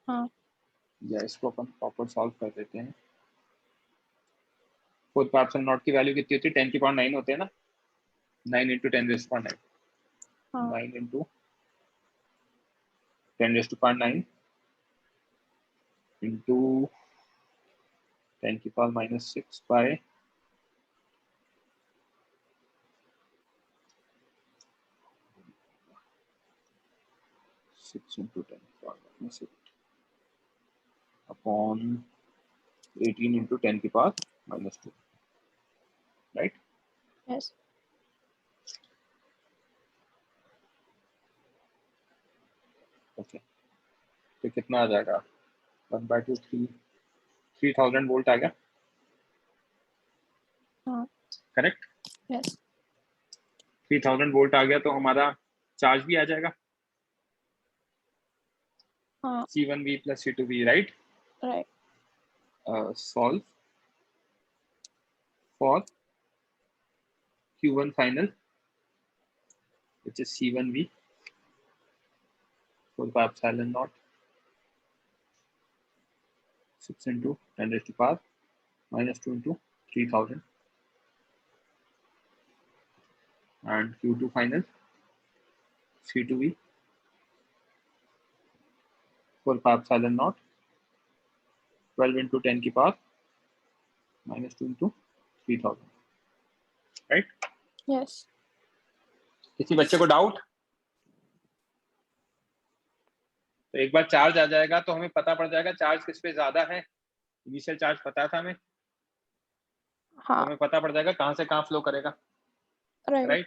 हाँ. या इसको अपन प्रॉपर सॉल्व कर देते हैं. 4 pi epsilon naught की वैल्यू कितनी होती है? 10 की पावर 9 होते हैं ना, 9 into 10 raised to power 9, हाँ. 9 into 10 raised to power 9 into 10 की power minus 6 by 6 into 10 minus 8 upon 18 into 10 की power minus 2, right? Yes. Okay, तो कितना आ जाएगा? 1/2 3000 वोल्ट आ गया, हाँ. करेक्ट? Yes. 3000 वोल्ट आ गया तो हमारा चार्ज भी आ जाएगा, हाँ. C1V plus C2V, right? Right. Solve for Q1 final, which is C1V 4 pi epsilon naught 6 into 10 raised to power minus 2 into 3000, and Q2 final C2V 4 pi epsilon naught 12 into 10 की power minus 2 into 3000, right? Yes. किसी बच्चे को doubt? तो एक बार charge आ जाएगा तो हमें पता पड़ जाएगा चार्ज किस पे ज्यादा है। इनिशियल चार्ज पता था हमें, तो हाँ. हमें पता पड़ जाएगा कहाँ से कहाँ फ्लो करेगा, Right. राइट?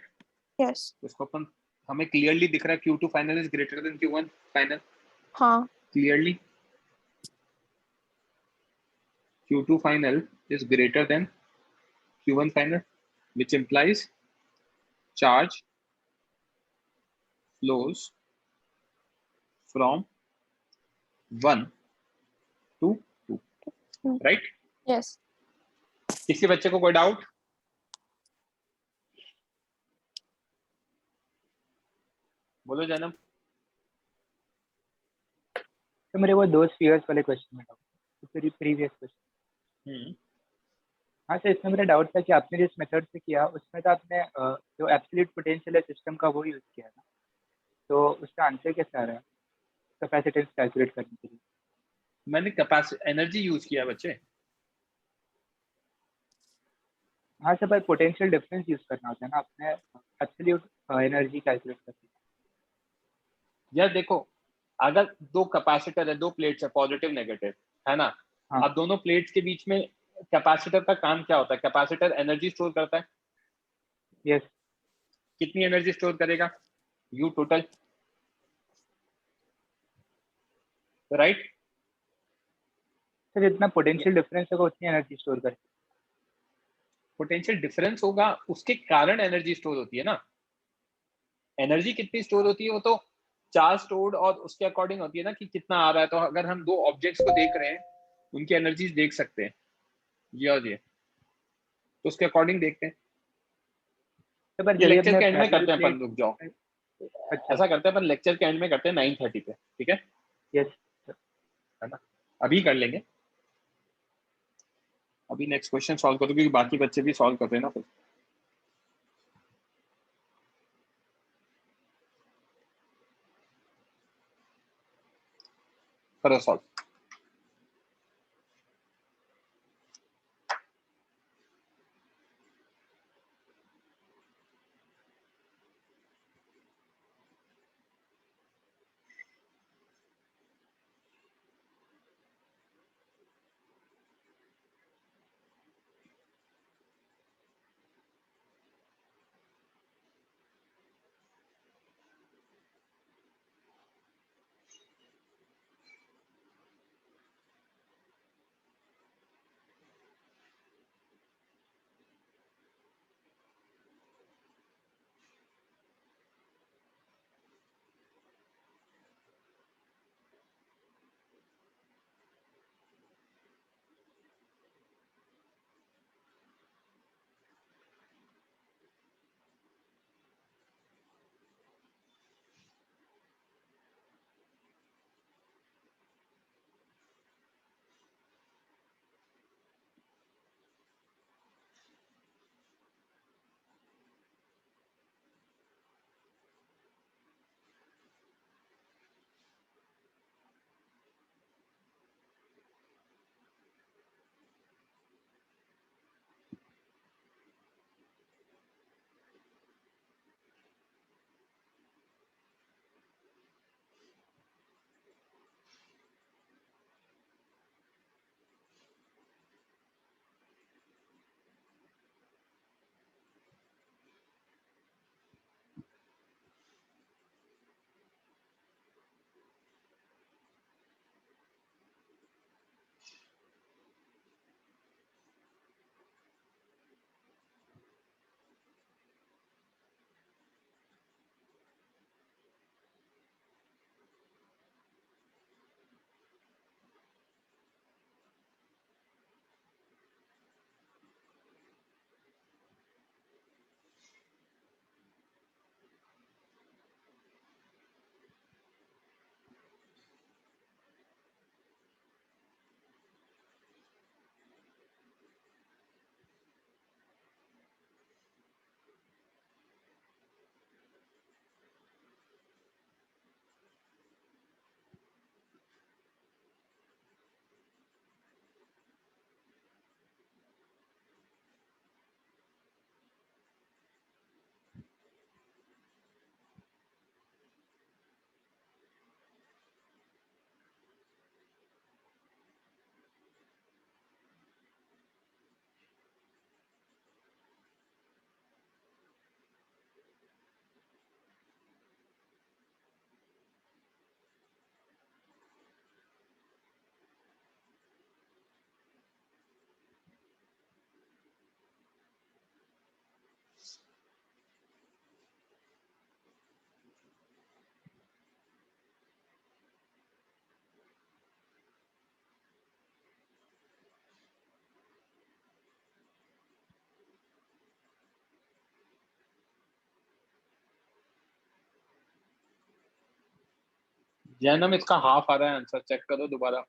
Yes. इसको अपन हमें क्लियरली दिख रहा है Q2 final is greater than Q1 final, हाँ. Clearly Q2 final is greater than Q1 final, which implies charge flows from 1 to 2, right? Yes. किसी बच्चे को कोई डाउट? बोलो जन्म। तो मेरे वो 2 स्फीयर्स वाले क्वेश्चन में डाउट, प्रीवियस क्वेश्चन। हाँ सर, इसमें मेरा डाउट था कि आपने जिस मेथड से किया उसमें तो आपने जो एब्सोल्यूट पोटेंशियल है सिस्टम का वो यूज़ किया ना, तो उसका आंसर कैसे आ रहा है कैपेसिटेंस कैलकुलेट करने के लिए? मैंने कैपेसिटी एनर्जी यूज किया बच्चे। हाँ सर, पर पोटेंशियल डिफरेंस यूज़ करना होता है ना आपने एब्सोल्यूट एनर्जी कैलकुलेट करने। यार देखो, अगर दो कैपेसिटर है, दो प्लेट्स है, पॉजिटिव नेगेटिव, है ना? हाँ। अब दोनों प्लेट्स के बीच में कैपेसिटर का काम क्या होता है? कैपेसिटर एनर्जी स्टोर करता है। यस। कितनी एनर्जी स्टोर करेगा? You total, right? सर जितना पोटेंशियल डिफरेंस होगा उतनी एनर्जी स्टोर करेगा। पोटेंशियल डिफरेंस होगा, उसके कारण एनर्जी स्टोर होती है ना। एनर्जी कितनी स्टोर होती है वो तो चार्ज स्टोर्ड और उसके अकॉर्डिंग होती है ना कि कितना आ रहा है। तो अगर हम दो ऑब्जेक्ट्स को देख रहे हैं, उनकी एनर्जीज देख सकते हैं, ये और ये, तो उसके अकॉर्डिंग देखते हैं। तो पर ये जब लेक्चर हमने के एंड में पैरेलल करते हैं अपन, प्लेट। रुक जाओ, अच्छा। ऐसा करते हैं अपन, लेक्चर के एंड में करते हैं 9:30 पे, ठीक है? यस। है ना, अभी कर लेंगे। अभी नेक्स्ट क्वेश्चन सॉल्व करो क्योंकि बाकी बच्चे भी सॉल्व कर रहे हैं ना। फिर करो सॉल्व। जैनम इसका हाफ आ रहा है आंसर, चेक करो दोबारा।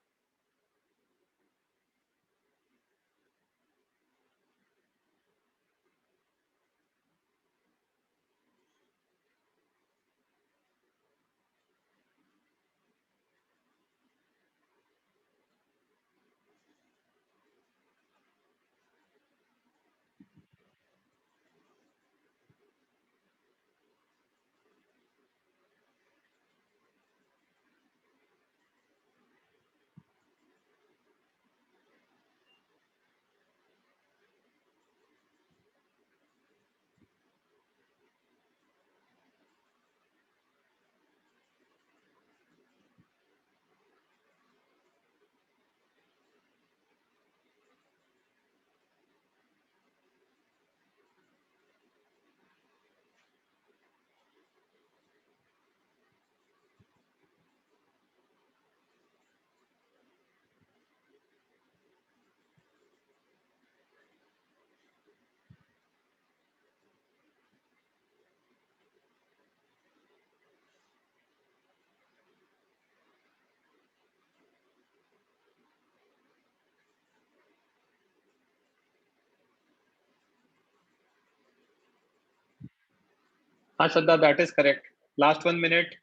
हाँ Shraddha, that is correct. Last 1 minute.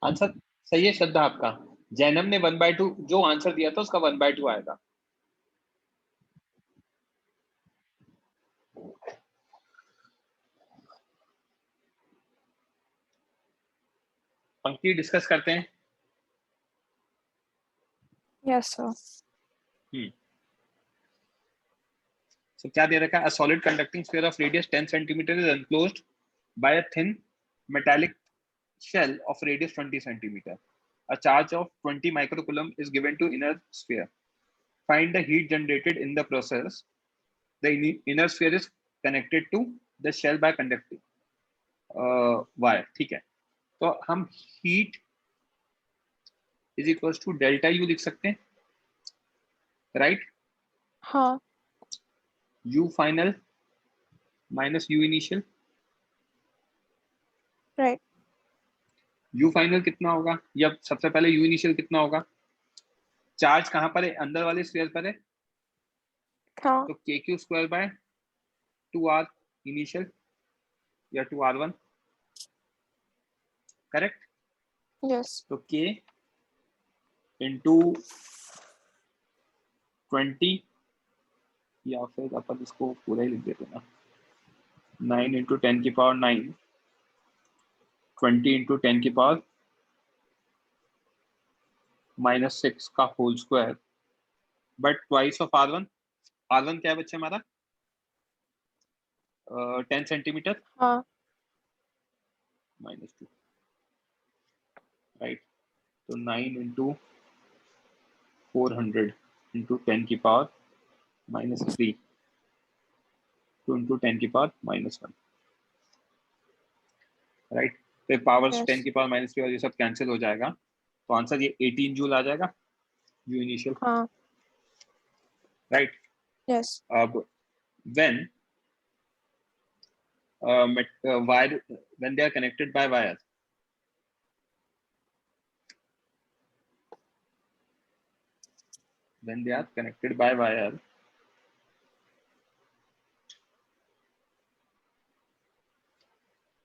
Answer सही है श्रद्धा आपका। जैनम ने 1/2 जो आंसर दिया था उसका 1/2 आएगा। पंक्ति डिस्कस करते हैं। Yes, sir. So, क्या दे रखा है? A solid conducting sphere of radius 10 centimeter is enclosed by a thin metallic shell of radius 20 centimeter. A charge of 20 microcoulomb is given to inner sphere. Find the heat generated in the process. The inner sphere is connected to the shell by conducting wire. ठीक है, तो हम heat is equals to delta U लिख सकते हैं, right? हाँ. U final minus U initial. Right. U final कितना होगा, या सबसे पहले U initial कितना होगा? चार्ज कहां पर है? अंदर वाले स्फीयर पर है, हाँ. तो KQ square by 2R initial या 2R1, करेक्ट? Yes. तो K इंटू 20, या फिर अपन इसको पूरा ही लिख देते ना, 9 इंटू 10 की पावर 9, 20 इंटू 10 की पावर -6 का whole square, but twice of R1। R1 क्या है बच्चे हमारा? 10 सेंटीमीटर हाँ. -2, राइट? तो 9 इंटू 400 इंटू 10 की पावर -3 2 इंटू 10 की पावर -1, राइट? फिर पावर्स Yes. 10 की पावर -3 और ये सब कैंसिल हो जाएगा, तो आंसर ये 18 जूल आ जाएगा, यू इनिशियल, हाँ. राइट? Yes. अब when wire, when they are connected by wire, when they are connected by wire,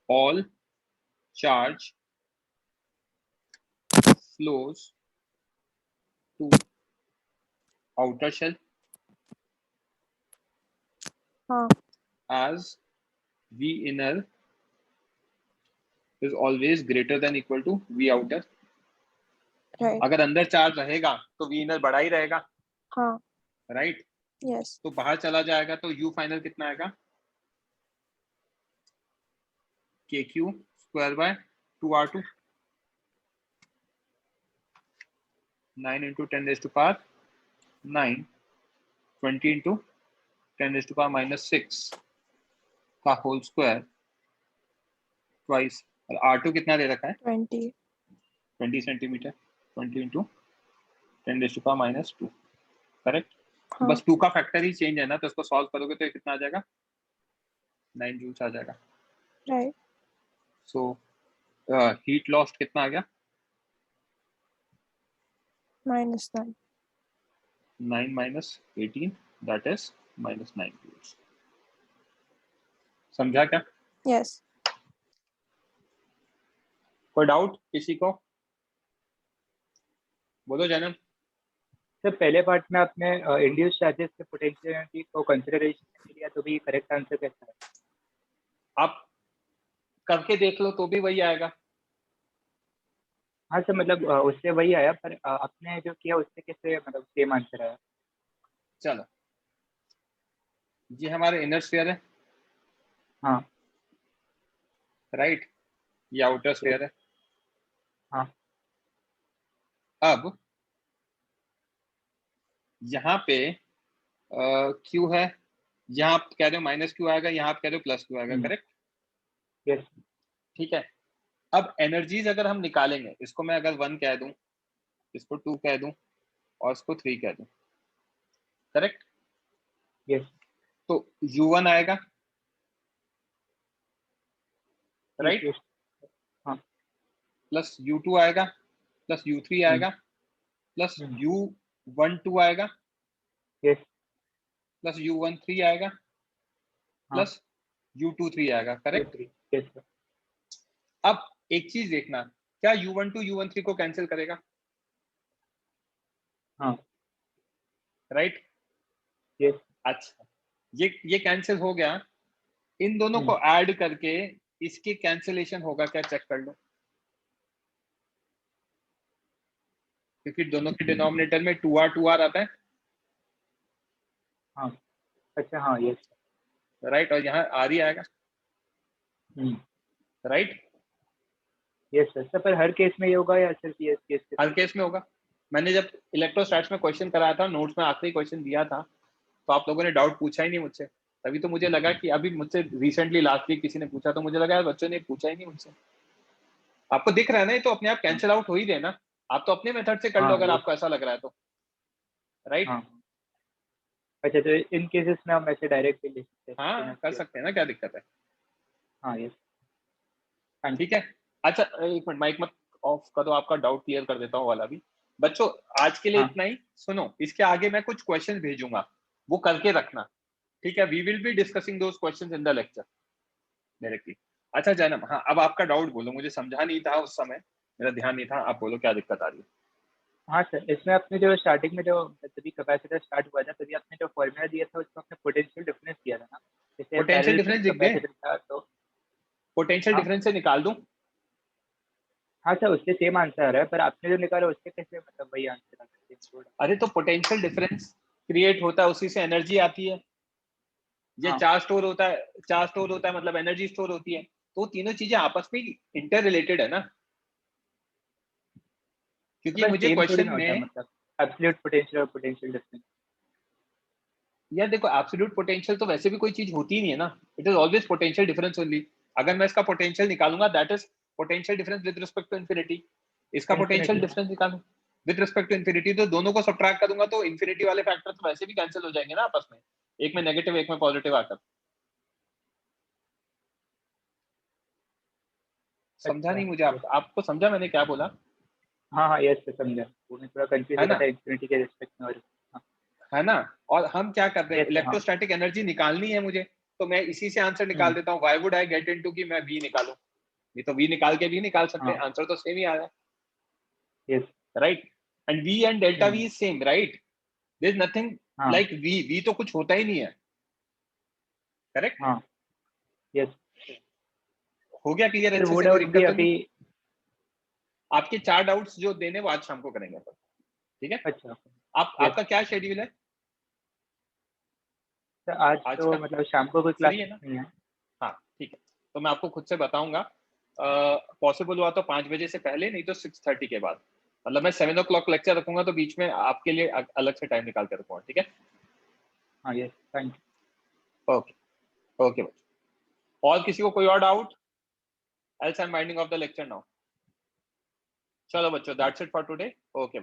all charge flows to outer shell हाँ. as V inner is always greater than equal to V outer. Right. अगर अंदर charge रहेगा तो we inner बड़ा ही रहेगा, हाँ. Right? Yes. तो बाहर चला जाएगा तो यू फाइनल कितना आएगा? के Q square bye 2r2, 9 into 10 raised to power 9, 20 into 10 raised to power minus 6 का होल स्क्वायर ट्वाइस। और r2 कितना दे रखा है? 20 centimetre, 20 into 10 raised to power minus 2, correct? हाँ. बस 2 का फैक्टर ही चेंज है ना, तो इसको सॉल्व करोगे तो कितना आ जाएगा? 9 जूल्स आ जाएगा। Right. सो हीट लॉस्ट कितना आ गया? -9. 9 minus 18, that is minus 9 joules। समझा क्या? Yes. कोई डाउट किसी को? बोलो जैनब। सर पहले पार्ट में आपने इंड्यूस चार्जेस के पोटेंशियल को कंसिडरेशन में लिया, तो भी करेक्ट आंसर कैसा है? आप करके देख लो तो भी वही आएगा। हाँ सर, मतलब उससे वही आया, पर आपने जो किया उससे कैसे मतलब सेम आंसर आया? चलो, ये हमारे इनर स्फीयर है, हाँ राइट? ये आउटर स्फीयर है। हाँ अब यहाँ पे क्यू है, यहाँ आप कह रहे हो माइनस क्यू आएगा, यहाँ आप कह रहे हो प्लस क्यू आएगा, करेक्ट? यस। ठीक है। अब एनर्जीज अगर हम निकालेंगे, इसको मैं अगर 1 कह दूं, इसको 2 कह दूं और इसको 3 कह दूं, करेक्ट? यस। तो U1 आएगा, राइट? हाँ। प्लस U2 आएगा, प्लस U3 आएगा, प्लस U12 आएगा, यस। प्लस U13 आएगा, प्लस U23 आएगा, करेक्ट? Yes sir. अब एक चीज देखना, क्या U12 U13 को कैंसिल करेगा? हाँ। राइट? यस। अच्छा, ये कैंसिल हो गया। इन दोनों को ऐड करके इसके कैंसिलेशन होगा क्या, चेक कर लो, क्योंकि दोनों के डिनोमिनेटर में 2r आता है। हाँ। अच्छा, हाँ यस। राइट? और यहाँ r ही आएगा, राइट? Yes sir. पर हर केस में ये होगा या सिर्फ ये केस? हर केस में होगा। मैंने जब इलेक्ट्रोस्टैट्स में क्वेश्चन कराया था, नोट्स में आखिरी क्वेश्चन दिया था, तो आप लोगों ने डाउट पूछा ही नहीं मुझसे। तभी तो मुझे लगा कि अभी मुझसे रिसेंटली लास्ट वीक किसी ने पूछा, तो मुझे लगा यार बच्चों ने पूछा ही नहीं मुझसे। आपको दिख रहा है ना, ये तो अपने आप कैंसिल आउट हो ही देना। आप तो अपने मेथड से कर लो अगर आपको ऐसा लग रहा है तो, राइट? अच्छा, तो इन केसेस में हम ऐसे डायरेक्ट ले सकते हैं? हाँ, कर सकते हैं ना, क्या दिक्कत है? हाँ यस। ठीक है। अच्छा, एक मिनट, माइक मत ऑफ करो, आपका डाउट क्लियर कर देता हूँ वाला भी। बच्चों आज के लिए इतना ही। सुनो, इसके आगे मैं कुछ क्वेश्चन भेजूंगा, वो करके रखना, ठीक है? We will be discussing those questions in the lecture directly. अच्छा जैनब, हाँ अब आपका डाउट बोलो, मुझे समझा नहीं था उस समय, मेरा ध्यान नहीं था, आप बोलो क्या दिक्कत आ रही है? हाँ सर, इसमें आपने जो स्टार्टिंग में जो तभी कैपेसिटर स्टार्ट हुआ था, तभी आपने जो फॉर्मूला दिया था उसमें आपने पोटेंशियल डिफरेंस दिया था ना, जैसे पोटेंशियल डिफरेंस दिख गए? था तो पोटेंशियल डिफरेंस से निकाल दूं? हाँ सर, उससे सेम आंसर आ रहा है, पर आपने जो निकाला उससे कैसे मतलब वही आंसर आ रहा है? अरे तो पोटेंशियल डिफरेंस क्रिएट होता है, उसी से एनर्जी आती है। ये चार्ज स्टोर होता है, चार्ज स्टोर होता है मतलब एनर्जी स्टोर होती है। तो तीनों चीजें आपस में इंटर रिलेटेड है ना, क्योंकि मुझे क्वेश्चन में मतलब एब्सोल्यूट पोटेंशियल और पोटेंशियल डिफरेंस। यार देखो, एब्सोल्यूट पोटेंशियल तो वैसे भी कोई चीज होती ही नहीं है ना, it is always potential difference only. अगर मैं इसका पोटेंशियल निकालूंगा, that is potential difference with respect to infinity. इसका पोटेंशियल डिफरेंस निकालूं विद रिस्पेक्ट टू इंफिनिटी, तो दोनों को सब्ट्रैक्ट करूंगा तो इंफिनिटी वाले फैक्टर तो वैसे भी कैंसिल हो जाएंगे ना आपस में, एक में नेगेटिव एक में पॉजिटिव आकर। समझा नहीं मुझे? आपको समझा मैंने क्या बोला? हाँ हाँ यस समझा, वो मैं थोड़ा कंफ्यूज हो रहा था इंफिनिटी के रिस्पेक्ट में। और है ना? और हम क्या कर रहे हैं, इलेक्ट्रोस्टैटिक एनर्जी निकालनी है मुझे, तो मैं इसी से आंसर निकाल देता हूँ। Why would I get into कि मैं V निकालूं? ये तो V निकाल के भी निकाल सकते हैं, आंसर तो सेम ही आ रहा है, yes right? And V and delta V is same, right? There is nothing like V तो कुछ होता ही नहीं है, करेक्ट? हाँ यस। हो गया क्लियर? सर अच्छे वो से कोई डाउट भी दिक्कत तो अभी। नहीं? आपके 4 डाउट्स जो देने वो आज शाम को करेंगे अपन, ठीक है? अच्छा आपका क्या शेड्यूल है सर, आज आज तो का? मतलब शाम को कोई फ्री क्लास है ना? नहीं है। हाँ ठीक है, तो मैं आपको खुद से बताऊंगा, पॉसिबल हुआ तो 5 बजे से पहले, नहीं तो 6:30 के बाद। मतलब मैं 7 o'clock लेक्चर रखूंगा तो बीच में आपके लिए अलग से टाइम निकाल के रखूंगा, ठीक है? हाँ yes, thank you. Okay okay बच्चों, और किसी को कोई और doubt? Else I am winding of the lecture now. चलो बच्चों, that's it for today. Okay.